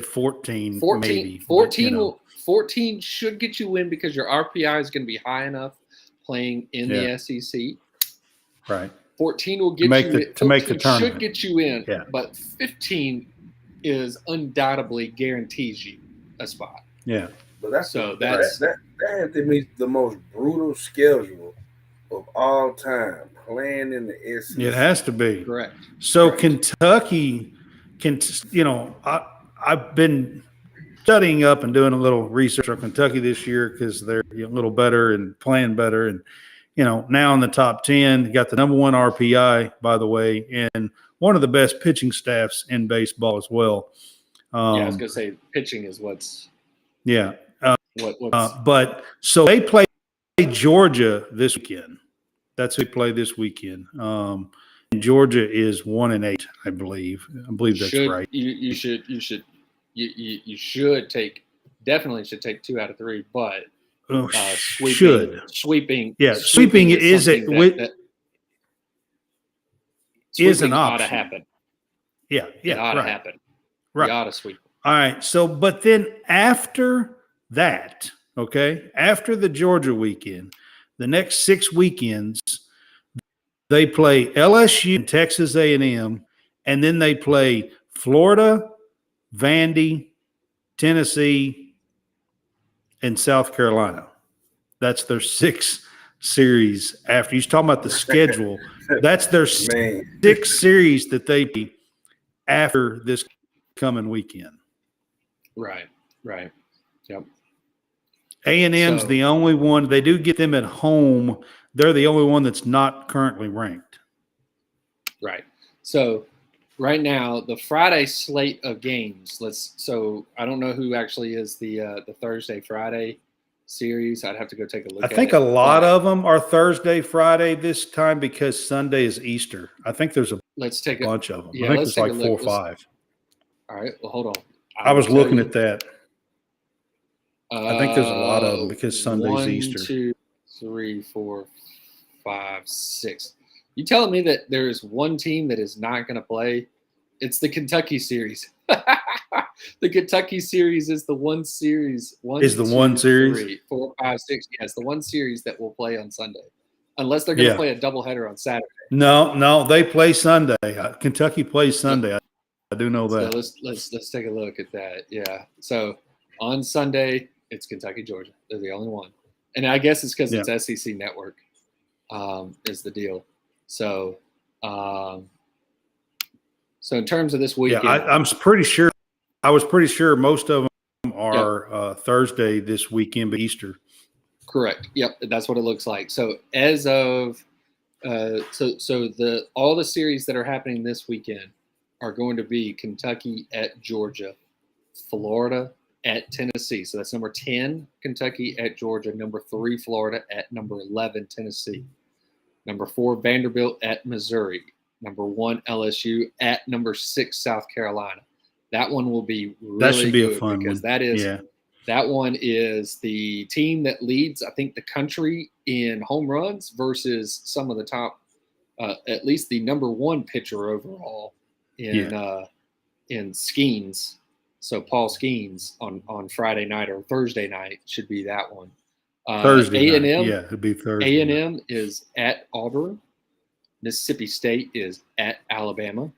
14 maybe. 14 should get you in because your RPI is going to be high enough playing in the SEC. Right. 14 will get to make the tournament. Should get you in, yeah. But 15 is undoubtedly guarantees you a spot. Yeah. But that had to be the most brutal schedule of all time, playing in the SEC. It has to be. Correct. So Kentucky I've been studying up and doing a little research on Kentucky this year because they're a little better and playing better. And, now in the top 10, got the number 1 RPI, by the way, and one of the best pitching staffs in baseball as well. I was going to say pitching is what's – yeah. What's but so they play Georgia this weekend. That's who they play this weekend. And Georgia is 1-8, I believe. I believe that's right. You should definitely take 2 out of 3, but sweeping. Yeah, sweeping is an option. Ought to happen. Yeah, it ought to happen. Right. You ought to sweep. All right. So, but then after that, after the Georgia weekend, the next 6 weekends, they play LSU and Texas A&M, and then they play Florida, Vandy, Tennessee, and South Carolina. That's their 6 series after. You're talking about the schedule. That's their 6 series that they play after this coming weekend. Right. Yep. A&M's the only one. They do get them at home. They're the only one that's not currently ranked. Right. So right now, the Friday slate of games. So I don't know who actually is the Thursday Friday series. I'd have to go take a look. I think a lot of them are Thursday Friday this time because Sunday is Easter. I think there's a bunch of them. Yeah, I think there's like 4 or 5. All right. Well, hold on. I was looking at that. I think there's a lot of them because Sunday's Easter. 1, 2, 3, 4, 5, 6. You telling me that there is one team that is not going to play? It's the Kentucky series. The Kentucky series is the one series. 1, is the 2, one series? 3, 4, 5, 6. Yes, the one series that will play on Sunday, unless they're going to play a doubleheader on Saturday. No, they play Sunday. Kentucky plays Sunday. I do know that. So let's take a look at that. Yeah. So on Sunday, it's Kentucky, Georgia. They're the only one, and I guess it's because it's SEC Network is the deal. So, so in terms of this weekend, I'm pretty sure. I was pretty sure most of them are Thursday this weekend, but Easter. Correct. Yep, that's what it looks like. So as of all the series that are happening this weekend are going to be Kentucky at Georgia, Florida at Tennessee. So that's number 10, Kentucky at Georgia, number 3, Florida at number 11, Tennessee, number 4, Vanderbilt at Missouri, number 1, LSU at number 6, South Carolina. That one will be really that should be good a fun because one. that one is the team that leads, I think, the country in home runs versus some of the top, at least the number 1 pitcher overall in Skeens. So Paul Skeens on Friday night or Thursday night should be that one. Thursday A&M, night. Yeah, it'd be Thursday. A&M is at Auburn. Mississippi State is at Alabama.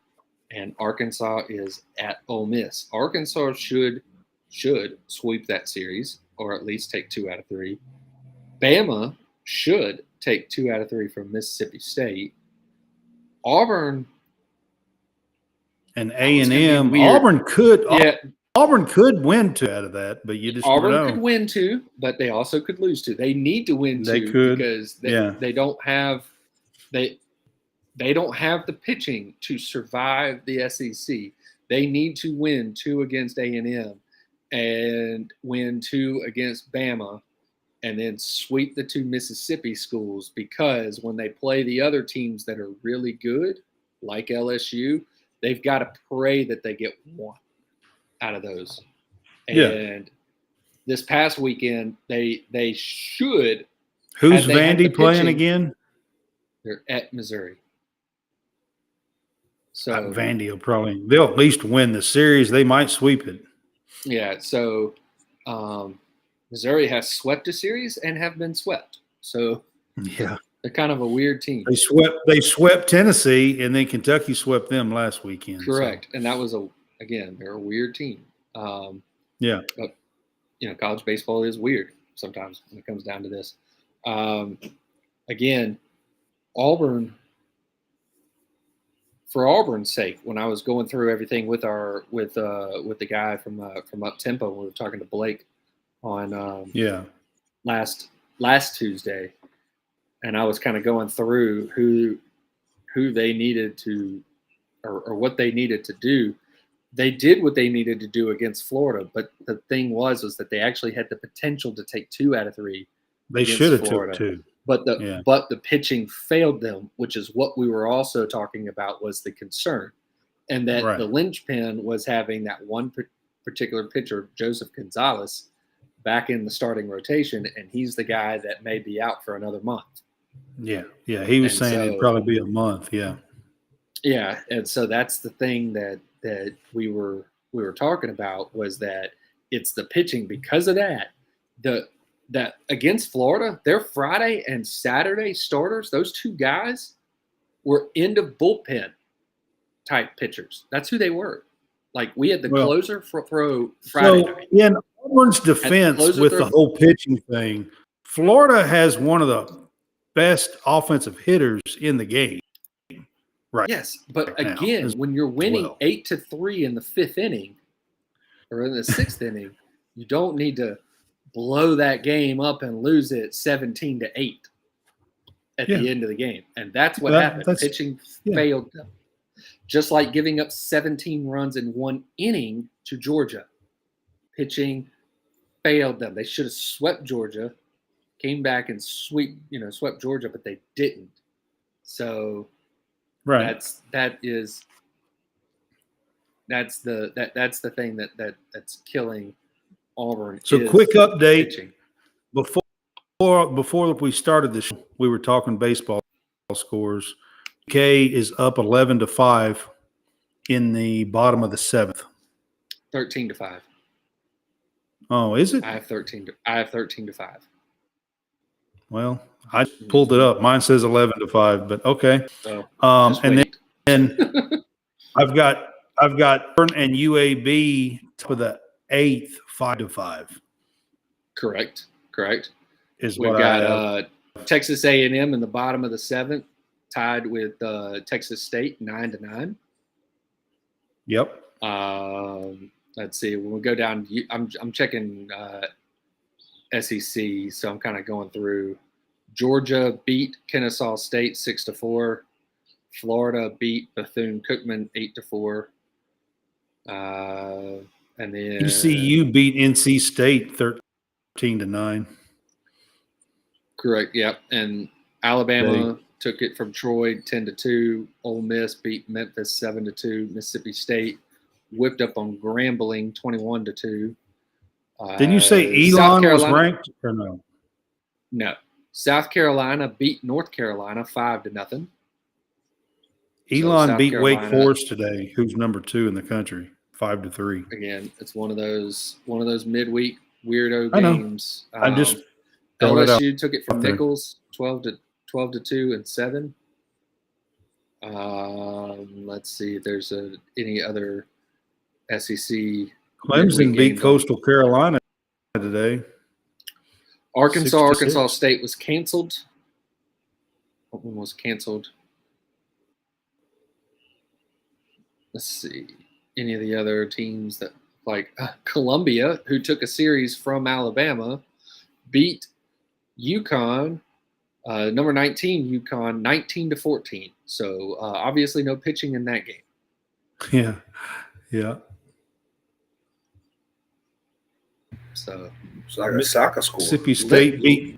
and Arkansas is at Ole Miss. Arkansas should sweep that series, or at least take 2 out of 3. Bama should take 2 out of 3 from Mississippi State. Auburn and A&M. Auburn could win 2 out of that, but you just Auburn could win 2, but they also could lose 2. They need to win 2 because they don't have they don't have the pitching to survive the SEC. They need to win 2 against A&M and win 2 against Bama, and then sweep the 2 Mississippi schools, because when they play the other teams that are really good, like LSU, they've got to pray that they get 1 out of those. And this past weekend, they should. Who's Vandy playing again? They're at Missouri. So Vandy they'll at least win the series. They might sweep it. Yeah. So Missouri has swept a series and have been swept. So they're kind of a weird team. They swept Tennessee, and then Kentucky swept them last weekend. Correct. So. And that was they're a weird team. But college baseball is weird sometimes when it comes down to this. Again, Auburn. For Auburn's sake, when I was going through everything with the guy from Up Tempo, we were talking to Blake on last Tuesday, and I was kind of going through who they needed to or what they needed to do. They did what they needed to do against Florida, but the thing was that they actually had the potential to take 2 out of 3. They should have took 2. But the pitching failed them, which is what we were also talking about was the concern. And that the linchpin was having that one particular pitcher, Joseph Gonzalez, back in the starting rotation, and he's the guy that may be out for another month. Yeah. He was saying it'd probably be a month. Yeah. Yeah, and so that's the thing that we were talking about, was that it's the pitching. Because of that against Florida, their Friday and Saturday starters, those 2 guys were end of bullpen type pitchers. That's who they were. Like, we had the closer throw Friday night. In Auburn's defense with the whole pitching thing, Florida has one of the best offensive hitters in the game. Right. Yes, but again, when you're winning 8-3 in the 5th inning or in the 6th inning, you don't need to blow that game up and lose it 17-8 at the end of the game. And that's what happened. Pitching failed them. Just like giving up 17 runs in 1 inning to Georgia. Pitching failed them. They should have swept Georgia, came back and swept Georgia, but they didn't. So that's the thing that's killing Auburn. So quick update pitching. Before we started this, we were talking baseball scores. K is up 11-5 in the bottom of the 7th. 13-5. Oh, is it? I have 13-5. Well, I pulled it up. Mine says 11-5, but okay. And then I've got Burn and UAB for the 8th, 5-5. Correct. We've got Texas A&M in the bottom of the 7th, tied with Texas State 9-9. Yep. Let's see. When we go down, I'm checking SEC, so I'm kind of going through. Georgia beat Kennesaw State 6-4. Florida beat Bethune-Cookman 8-4. And then ECU beat NC State 13-9. Correct. Yep. And Alabama took it from Troy 10-2. Ole Miss beat Memphis 7-2. Mississippi State whipped up on Grambling 21-2. Didn't you say Elon was ranked or no? No. South Carolina beat North Carolina 5-0. Elon beat Wake Forest today, who's number 2 in the country, 5-3. Again, it's one of those midweek weirdo games. I just LSU took it from Nichols 12-2 and 7. Let's let's see if there's any other SEC. Clemson beat Coastal Carolina today. Arkansas State was canceled. What one was canceled? Let's see. Any of the other teams that Columbia, who took a series from Alabama, beat UConn, number 19 UConn, 19-14. So obviously no pitching in that game. Yeah. So it's like a soccer score. Mississippi State beat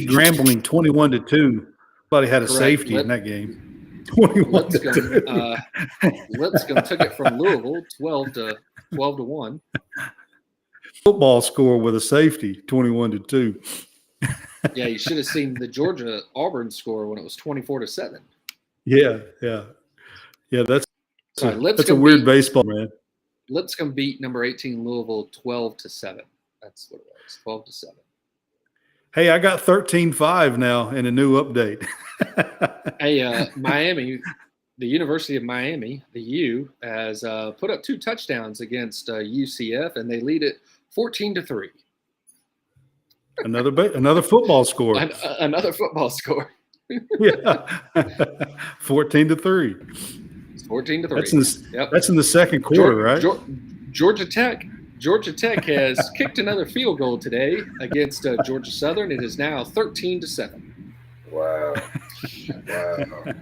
Grambling 21-2. Somebody had a safety in that game. 21-2. Lipscomb took it from Louisville 12-1. Football score with a safety, 21-2. Yeah, you should have seen the Georgia Auburn score when it was 24-7. Yeah. That's a weird baseball, man. Lipscomb beat number 18 Louisville 12-7. That's what it was, 12-7. Hey, I got 13-5 now in a new update. Hey, Miami, the University of Miami, the U, has put up 2 touchdowns against UCF, and they lead it 14-3. Another football score. Another football score. Yeah, 14-3. It's 14-3. That's in the second quarter, right? Georgia Tech has kicked another field goal today against Georgia Southern. It is now 13-7. Wow. A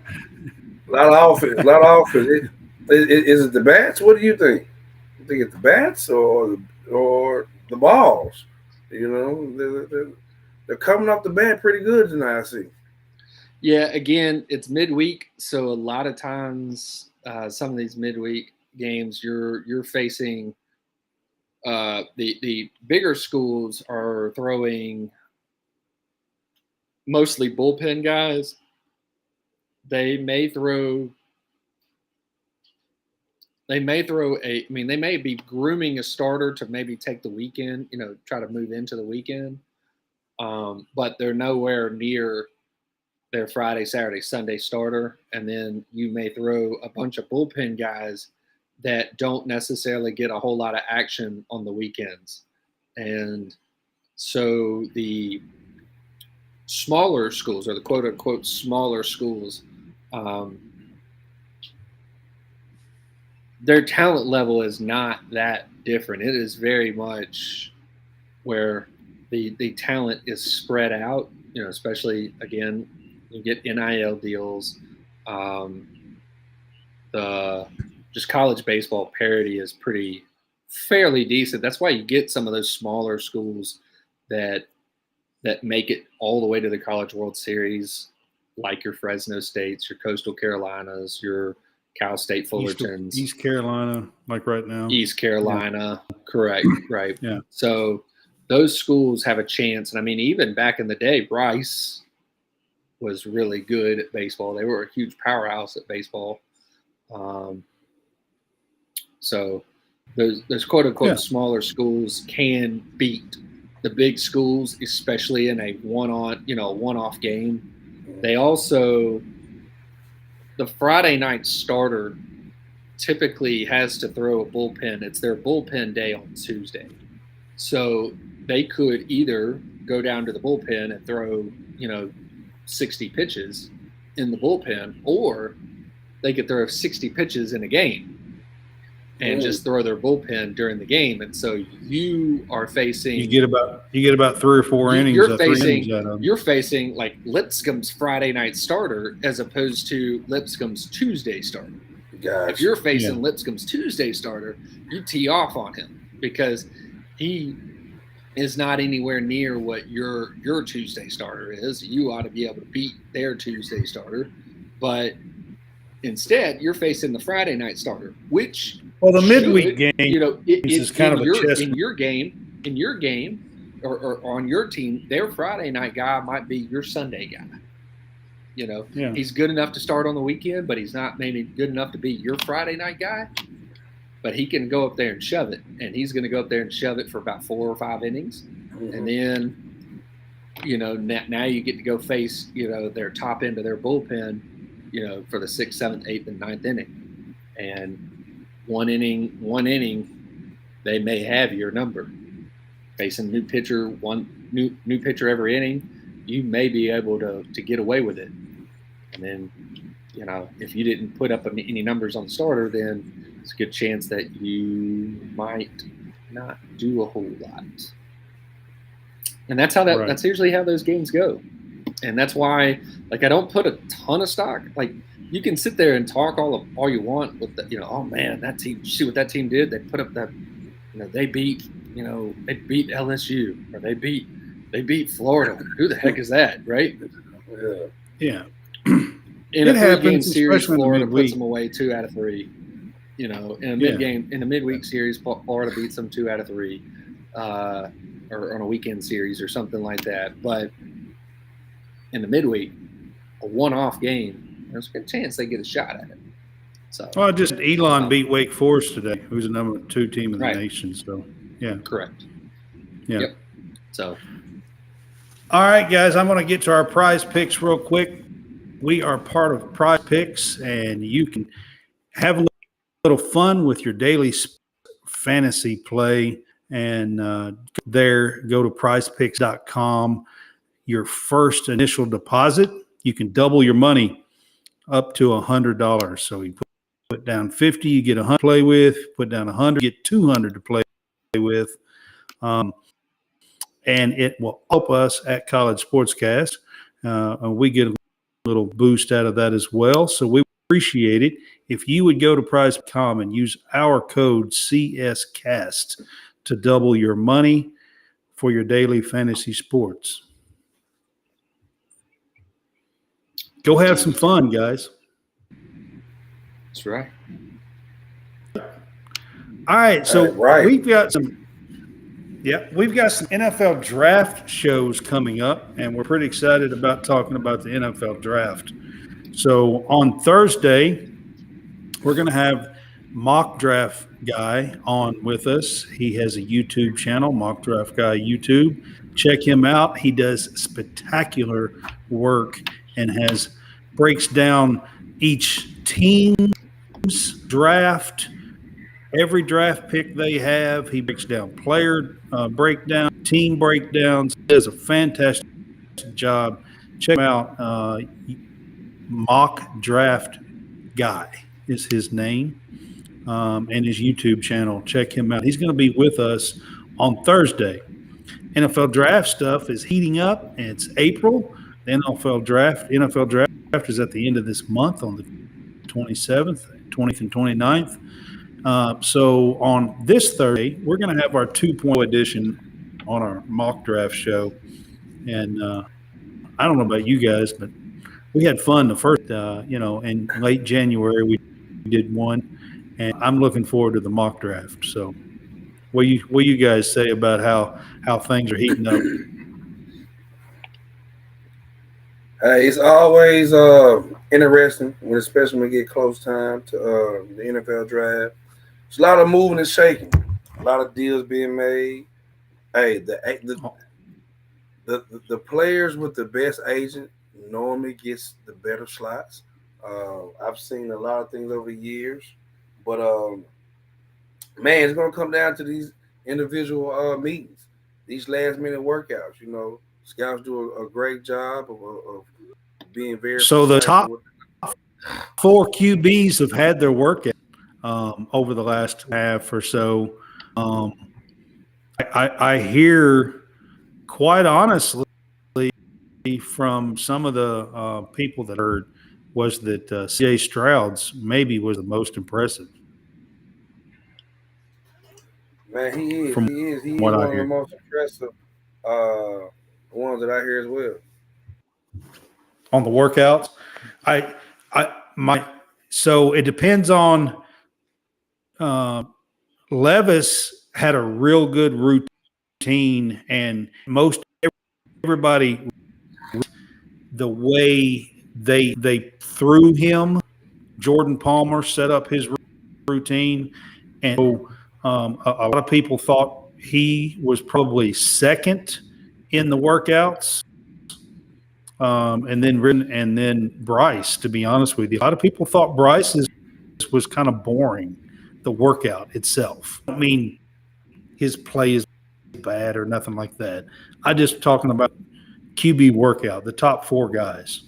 lot of offense. Is it the bats? What do you think? You think it's the bats or the balls? You know, they're coming off the bat pretty good tonight, I see. Yeah, again, it's midweek, so a lot of times some of these midweek games you're facing the bigger schools are throwing mostly bullpen guys. They may be grooming a starter to maybe take the weekend, try to move into the weekend. But they're nowhere near their Friday, Saturday, Sunday starter. And then you may throw a bunch of bullpen guys that don't necessarily get a whole lot of action on the weekends. And so the smaller schools, or the quote unquote smaller schools, their talent level is not that different. It is very much where the talent is spread out, especially, again, you get NIL deals. Just college baseball parity is fairly decent. That's why you get some of those smaller schools that make it all the way to the College World Series, like your Fresno States, your Coastal Carolinas, your Cal State Fullertons. East Carolina, like right now. East Carolina, yeah. Correct, right. Yeah. So those schools have a chance. And, I mean, even back in the day, Bryce was really good at baseball. They were a huge powerhouse at baseball. So those quote-unquote smaller schools can beat the big schools, especially in a one-off game. They also – the Friday night starter typically has to throw a bullpen. It's their bullpen day on Tuesday. So they could either go down to the bullpen and throw, 60 pitches in the bullpen, or they could throw 60 pitches in a game and just throw their bullpen during the game. And so you are facing – You get about 3 or 4 innings. You're facing like Lipscomb's Friday night starter as opposed to Lipscomb's Tuesday starter. Gosh. If you're facing Lipscomb's Tuesday starter, you tee off on him because he is not anywhere near what your Tuesday starter is. You ought to be able to beat their Tuesday starter. But instead, you're facing the Friday night starter, which – well, the midweek game, is kind of a chess. In your game, or on your team, their Friday night guy might be your Sunday guy. He's good enough to start on the weekend, but he's not maybe good enough to be your Friday night guy. But he can go up there and shove it, and he's going to go up there and shove it for about 4 or 5 innings, and then, now you get to go face, their top end of their bullpen, for the 6th, 7th, 8th, and 9th inning. And one inning, they may have your number. Facing new pitcher, new pitcher every inning, you may be able to get away with it. And then, if you didn't put up any numbers on the starter, then it's a good chance that you might not do a whole lot. And that's how that's usually how those games go. And that's why, I don't put a ton of stock. You can sit there and talk all you want with oh man, that team, see what that team did? They put up that, they beat LSU, or they beat Florida. Who the heck is that, right? Yeah. In a 3-game series, Florida puts them away 2 out of 3. In a midweek series, Florida beats them 2 out of 3, or on a weekend series or something like that. But in the midweek, a one-off game, there's a good chance they get a shot at it. So, well, just Elon beat Wake Forest today, who's the number 2 team in the nation. So, yeah, correct. Yeah. Yep. So, all right, guys, I'm going to get to our prize picks real quick. We are part of Prize Picks, and you can have a little fun with your daily fantasy play. And there, go to prizepicks.com. Your first initial deposit, you can double your money up to $100. So you put down 50, you get 100 to play with. Put down 100, you get 200 to play with. And it will help us at College Sportscast. And we get a little boost out of that as well. So we appreciate it. If you would go to prize.com and use our code CSCAST to double your money for your daily fantasy sports. Go have some fun, guys. That's right. All right, so we've got some NFL draft shows coming up, and we're pretty excited about talking about the NFL draft. So on Thursday, we're going to have Mock Draft Guy on with us. He has a YouTube channel, Mock Draft Guy YouTube. Check him out. He does spectacular work and breaks down each team's draft, every draft pick they have. He breaks down player breakdown, team breakdowns. He does a fantastic job. Check him out. Mock Draft Guy is his name, and his YouTube channel. Check him out. He's going to be with us on Thursday. NFL draft stuff is heating up, and it's April. The NFL draft is at the end of this month on the 27th, 20th, and 29th. So on this Thursday, we're going to have our 2.0 edition on our mock draft show. And I don't know about you guys, but we had fun the first, in late January we did one, and I'm looking forward to the mock draft. So what you guys say about how things are heating up? Hey, it's always interesting especially when we get close time to the NFL draft. It's a lot of moving and shaking, a lot of deals being made. Hey, the players with the best agent normally gets the better slots. I've seen a lot of things over the years, but man, it's gonna come down to these individual meetings, these last minute workouts. Scouts do a great job of being very. So the top 4 QBs have had their workout over the last half or so. I hear, quite honestly, from some of the people that heard, was that C.J. Stroud's maybe was the most impressive. Man, he is. He's one of the most impressive ones that I hear as well. On the workouts, so it depends on. Levis had a real good routine, and most everybody, the way they threw him, Jordan Palmer set up his routine, and so, a lot of people thought he was probably second in the workouts. and then Bryce. To be honest with you, a lot of people thought Bryce was kind of boring, the workout itself. I mean, his play is bad or nothing like that. I just talking about QB workout, the top 4 guys.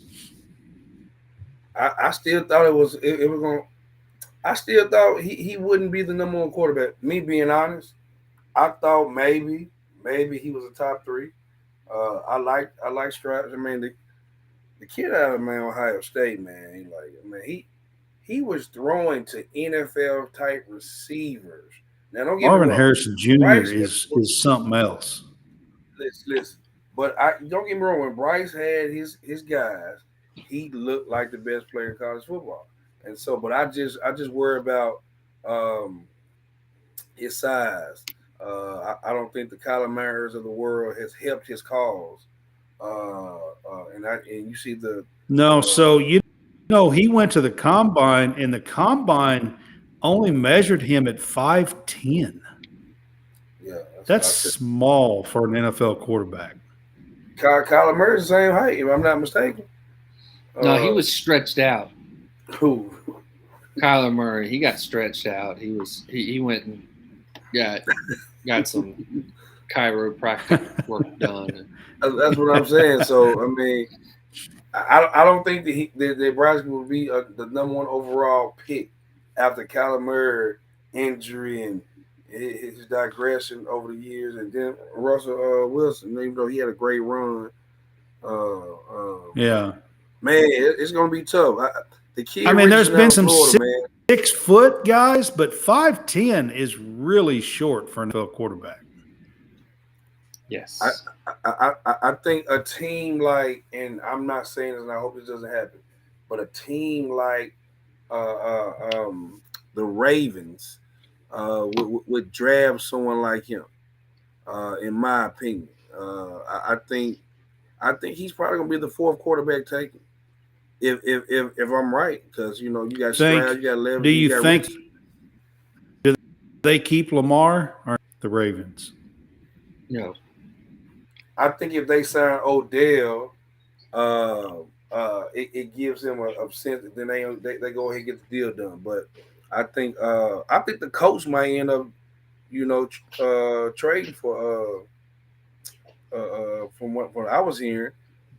I still thought it was going. I still thought he wouldn't be the number 1 quarterback. Me being honest, I thought maybe he was a top 3. I like Straps. I mean, the kid out of Ohio State, man, he was throwing to NFL type receivers. Now don't get Marvin me wrong. Harrison Jr. is something else. Listen, but don't get me wrong. When Bryce had his guys, he looked like the best player in college football. And so, but I just worry about his size. I don't think the Kyler Murrays of the world has helped his cause. And you see the so he went to the combine, and the combine only measured him at 5'10". Yeah, that's small for an NFL quarterback. Kyler Murray's the same height, if I'm not mistaken. No, he was stretched out. Who? Kyler Murray. He got stretched out. He went and got some chiropractic work done. That's what I'm saying. So I mean, I don't think that Bryce will be the number 1 overall pick after Kyler Murray injury and his digression over the years, and then Russell Wilson, even though he had a great run. Man, it's gonna be tough. The kid. I mean, there's been some Florida, 6-foot guys, but 5'10" is really short for an NFL quarterback. Yes. I think a team like, and I'm not saying this, and I hope this doesn't happen, but a team like the Ravens would draft someone like him. In my opinion, I think he's probably gonna be the 4th quarterback taken. If I'm right, because you got Stroud, you got Levy. Do you think do they keep Lamar or the Ravens? No. I think if they sign Odell, it gives them a sense that then they go ahead and get the deal done. But I think the coach might end up, trading for from what I was hearing.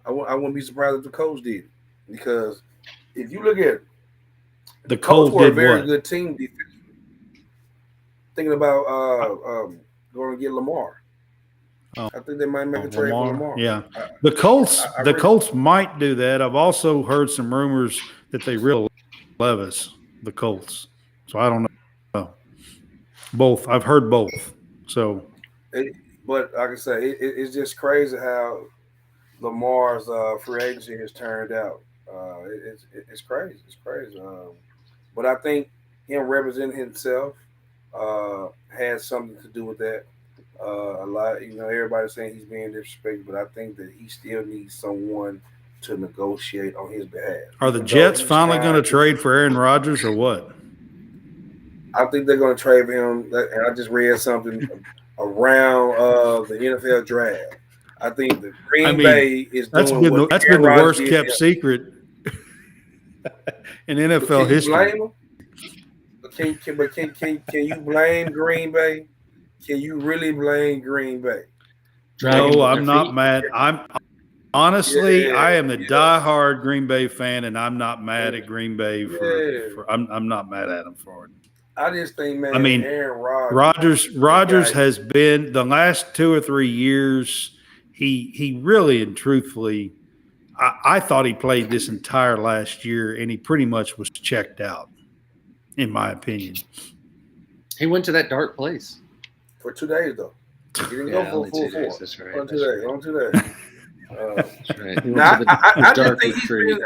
I wouldn't be surprised if the coach did, because if you look at it, the Colts were a very good team defense. Thinking about going to get Lamar. I think they might make a trade for Lamar. Yeah, the Colts might do that. I've also heard some rumors that they really Levis, the Colts. So I don't know. Both. I've heard both. So, but like I say, it's just crazy how Lamar's free agency has turned out. It's crazy. It's crazy. But I think him representing himself has something to do with that. A lot, everybody's saying he's being disrespected, but I think that he still needs someone to negotiate on his behalf. Are the Jets finally going to trade for Aaron Rodgers or what? I think they're going to trade for him. And I just read something around the NFL draft. I think the Green Bay is doing that's been the worst kept secret in NFL history. Can you blame Green Bay? Can you really blame Green Bay? No, I'm not mad. I am a diehard Green Bay fan, and I'm not mad at Green Bay for I'm not mad at them for it. I just think, man. I mean, Aaron Rodgers has been the last 2 or 3 years. He really and truthfully, I thought he played this entire last year, and he pretty much was checked out, in my opinion. He went to that dark place. For 2 days, though. He didn't go for 4 days. That's right. On 2 days. On 2 days. That's right.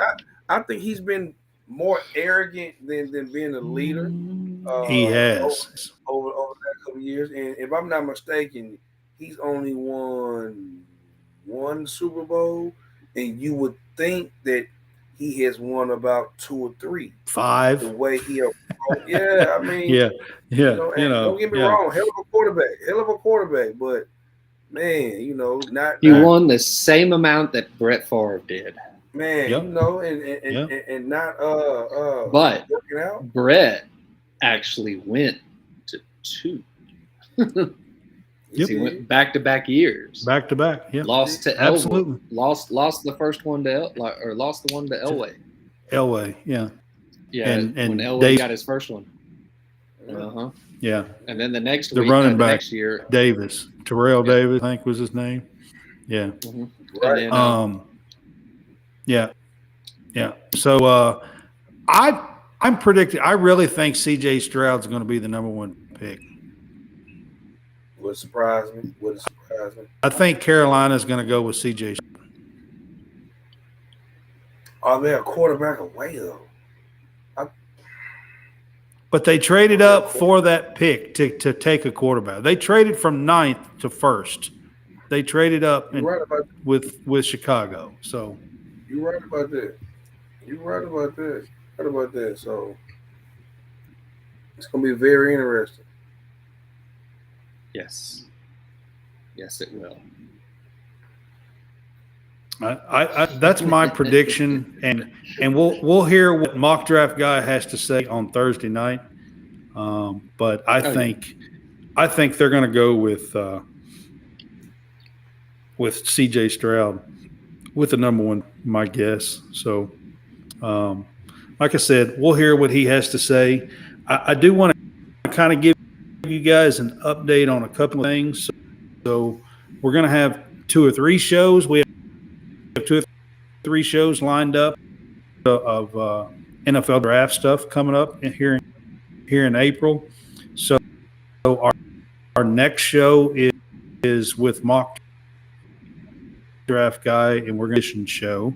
I think he's been more arrogant than being a leader. He has. Over the last couple of years. And if I'm not mistaken, he's only won 1 Super Bowl. And you would think that he has won about 2 or 3. 5. The way he I mean, yeah. Don't get me wrong, hell of a quarterback, but Man, he won the same amount that Brett Favre did. Man, Yep. and not but working out. Brett actually went to 2. Yep. He went back-to-back years. Back-to-back, yeah. Lost to Absolutely. Elway. Lost the first one to lost the one to Elway. Elway, yeah. Yeah, and when Elway got his first one. Uh-huh. Yeah. And then the next the week, running back next year, Davis, Terrell Davis, I think was his name. Yeah. Mm-hmm. Right. And then, Yeah. So I'm predicting. I really think C.J. Stroud's going to be the number 1 pick. Would surprise me. I think Carolina's going to go with C.J. Are they a quarterback away though? But they traded up for that pick to take a quarterback. They traded from 9th to 1st. They traded up with Chicago. So you're right about that. So it's going to be very interesting. yes, it will. I that's my prediction, and we'll hear what Mock Draft Guy has to say on Thursday night. But I think they're going to go with C.J. Stroud with the number 1, my guess. So, like I said, we'll hear what he has to say. I do want to kind of give you guys an update on a couple of things. So we're going to have 2 or 3 shows. We have 2 or 3 shows lined up of NFL draft stuff coming up here in April. So our next show is with Mock Draft Guy, and we're going to show.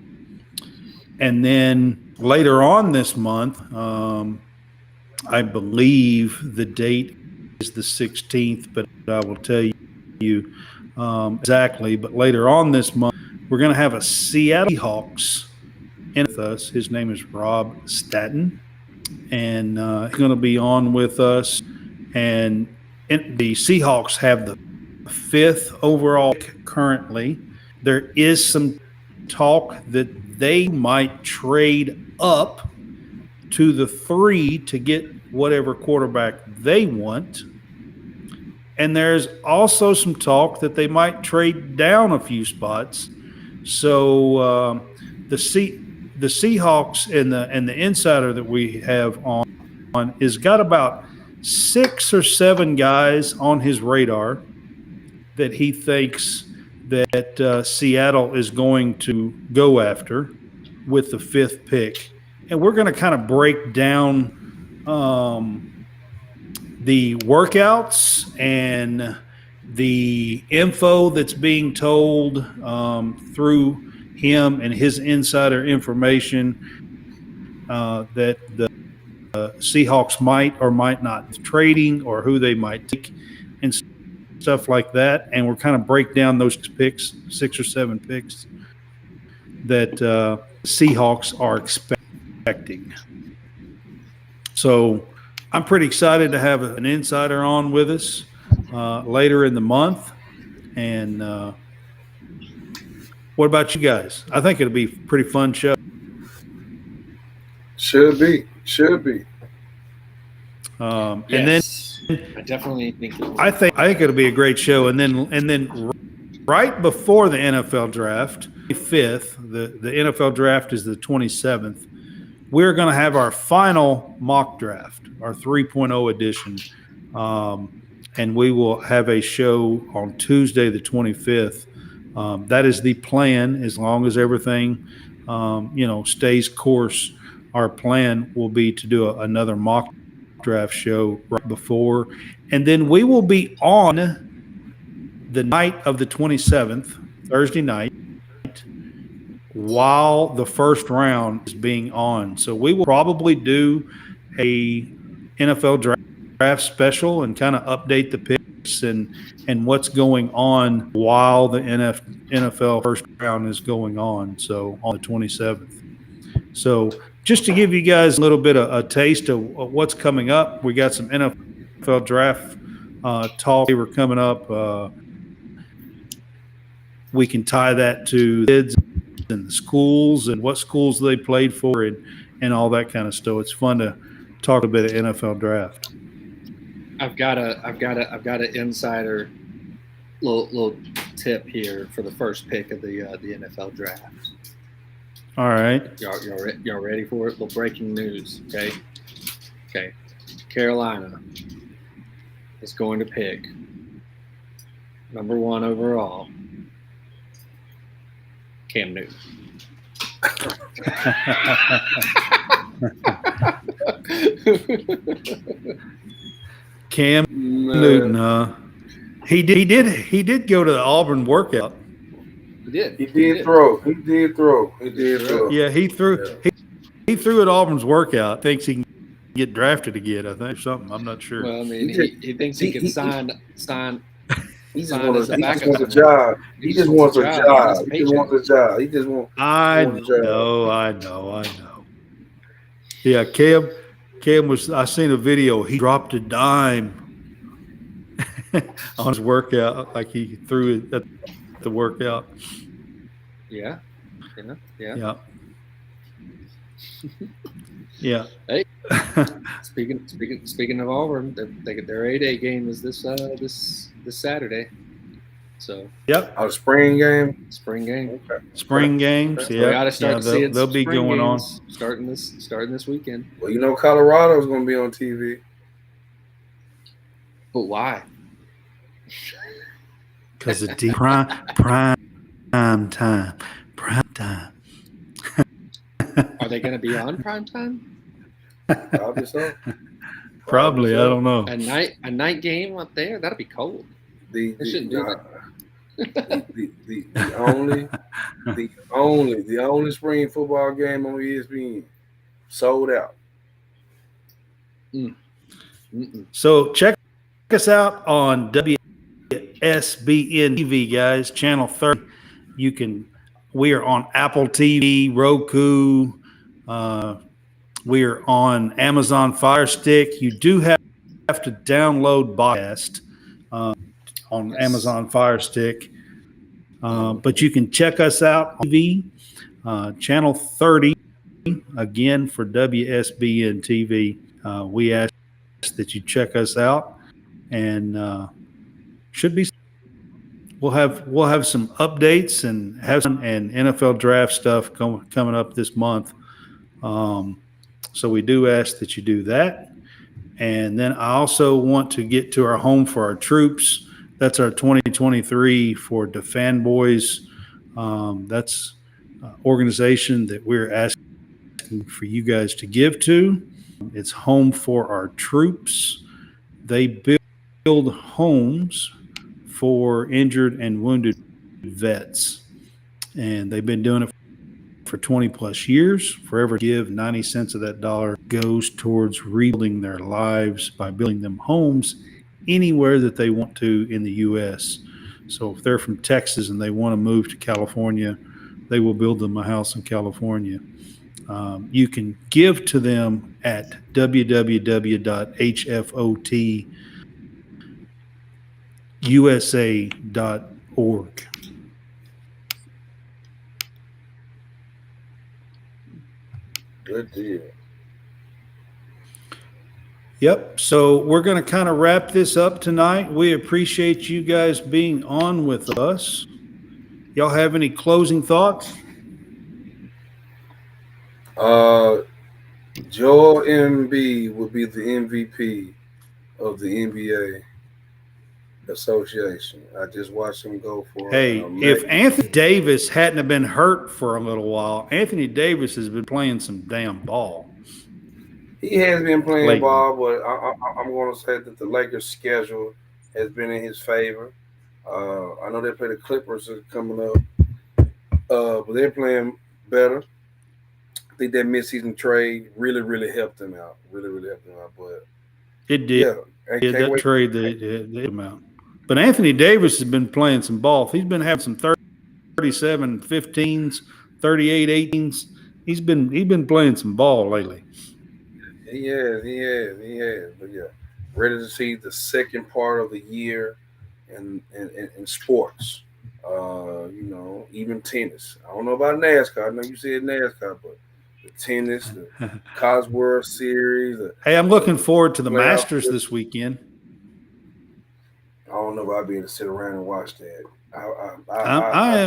And then later on this month, I believe the date is the 16th, but I will tell you exactly. But later on this month, we're going to have a Seattle Seahawks in with us. His name is Rob Statton, and he's going to be on with us. And the Seahawks have the 5th overall pick currently. There is some talk that they might trade up to the 3 to get whatever quarterback they want. And there's also some talk that they might trade down a few spots. So the Seahawks and the insider that we have on is got about 6 or 7 guys on his radar that he thinks that Seattle is going to go after with the 5th pick. And we're going to kind of break down the workouts and the info that's being told through him and his insider information that the Seahawks might or might not be trading, or who they might take and stuff like that. And we're kind of break down those picks, 6 or 7 picks that Seahawks are expecting. So I'm pretty excited to have an insider on with us later in the month. And what about you guys? I think it'll be a pretty fun show. Should be. And then I definitely think I think it'll be a great show. And then right before the NFL draft, the 5th, the NFL draft is the 27th. We're going to have our final mock draft, our 3.0 edition. And we will have a show on Tuesday, the 25th. That is the plan, as long as everything, stays course. Our plan will be to do another mock draft show right before. And then we will be on the night of the 27th, Thursday night, while the first round is being on. So we will probably do a NFL draft special and kind of update the picks and what's going on while the NFL first round is going on. So on the 27th. So just to give you guys a little bit of a taste of what's coming up, we got some NFL draft talk. We're coming up we can tie that to kids and the schools and what schools they played for and all that kind of stuff. It's fun to talk a bit of NFL draft. I've got an insider little tip here for the first pick of the NFL draft. All right. Y'all ready for it? Little breaking news. Okay. Carolina is going to pick number 1 overall, Cam Newton. Cam Newton, he did go to the Auburn workout. He did throw. Yeah, he threw. Yeah. He threw at Auburn's workout. Thinks he can get drafted again. I think something. I'm not sure. Well, I mean, he thinks he can sign. He just wants a job. He just wants a job. I know. Yeah, Cam was. I seen a video. He dropped a dime on his workout, like he threw it at the workout. Yeah. Yeah. Hey, speaking of Auburn, their 8A game is this Saturday. So. Yep. Oh, spring game. Okay. Spring games. Yeah. We got to start to see it. They'll be going on starting this weekend. Well, Colorado's going to be on TV. But why? Because of prime time. Are they going to be on prime time? Probably so. Probably, I don't know. A night game up there, that'll be cold. They shouldn't do that. The only spring football game on ESPN sold out. So check us out on WSBN TV, guys, channel 30. We are on Apple TV, Roku. We are on Amazon Fire Stick. You do have to download podcast on Amazon Fire Stick. But you can check us out on TV, channel 30, again for WSBN TV. We ask that you check us out, and should be. We'll have some updates and have some NFL draft stuff coming up this month. So we do ask that you do that. And then I also want to get to our Home for Our Troops. That's our 2023 for the Fanboys. That's an organization that we're asking for you guys to give to. It's Home for Our Troops. They build homes for injured and wounded vets. And they've been doing it for 20 plus years. Forever Give, 90 cents of that dollar goes towards rebuilding their lives by building them homes anywhere that they want to in the U.S. So if they're from Texas and they want to move to California, they will build them a house in California. You can give to them at www.hfotusa.org. Good deal. Yep. So we're going to kind of wrap this up tonight. We appreciate you guys being on with us. Y'all have any closing thoughts? Joel Embiid will be the MVP of the NBA Association. I just watched him go for. Hey, if Anthony Davis hadn't have been hurt for a little while, Anthony Davis has been playing some damn ball. He has been playing ball, but I'm going to say that the Lakers' schedule has been in his favor. I know they play the Clippers coming up, but they're playing better. I think that midseason trade really helped them out. Really helped them out. But it did. Yeah, that trade they helped them out. But Anthony Davis has been playing some ball. He's been having some 37 15s, 38 18s. He's been playing some ball lately. He has. But yeah, ready to see the second part of the year in sports. Even tennis. I don't know about NASCAR. I know you said NASCAR, but the tennis, the College World Series. Hey, I'm looking forward to the Masters this weekend. I don't know if I'll be able to sit around and watch that. I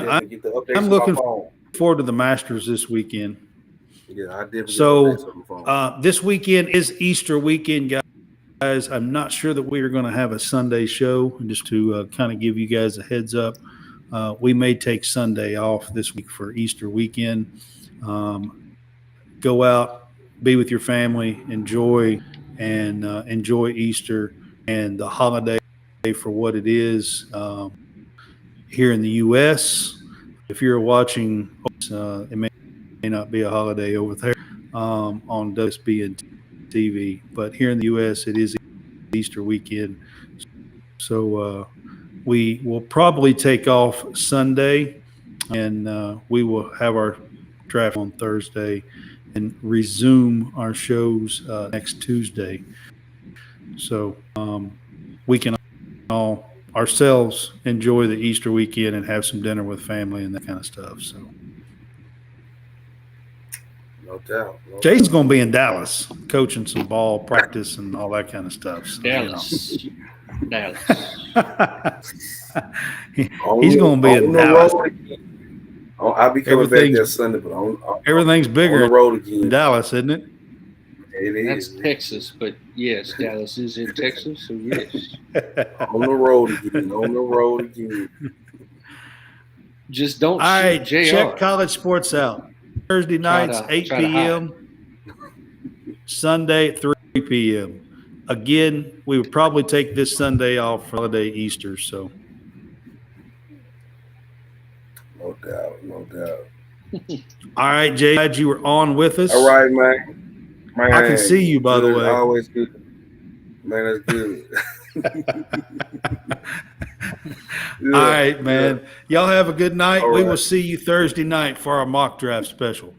definitely get the updates I'm on looking my phone. forward to the Masters this weekend. Yeah, I definitely so get the updates on my phone. This weekend is Easter weekend, guys. I'm not sure that we are going to have a Sunday show. And just to kind of give you guys a heads up, we may take Sunday off this week for Easter weekend. Go out, be with your family, enjoy Easter and the holiday for what it is. Here in the U.S., if you're watching, it may not be a holiday over there on WSB and TV, but here in the U.S., it is Easter weekend. So we will probably take off Sunday, and we will have our draft on Thursday and resume our shows next Tuesday. So we can all ourselves enjoy the Easter weekend and have some dinner with family and that kind of stuff. So no doubt. Jason's going to be in Dallas coaching some ball practice and all that kind of stuff. So, Dallas. He's going to be in Dallas. I'll be coming back that Sunday, but everything's bigger on the road again. in Dallas, isn't it? It is. That's Texas, but yes, Dallas is in Texas, so yes. On the road again. Just don't. All right, JR. check college sports out. Thursday nights, 8 p.m. Sunday at 3 p.m. Again, we would probably take this Sunday off for holiday Easter. So, no doubt. All right, Jay, glad you were on with us. All right, man. I can see you, by the way. Always good. Man, that's good. All right, man. Y'all have a good night. We will see you Thursday night for our mock draft special.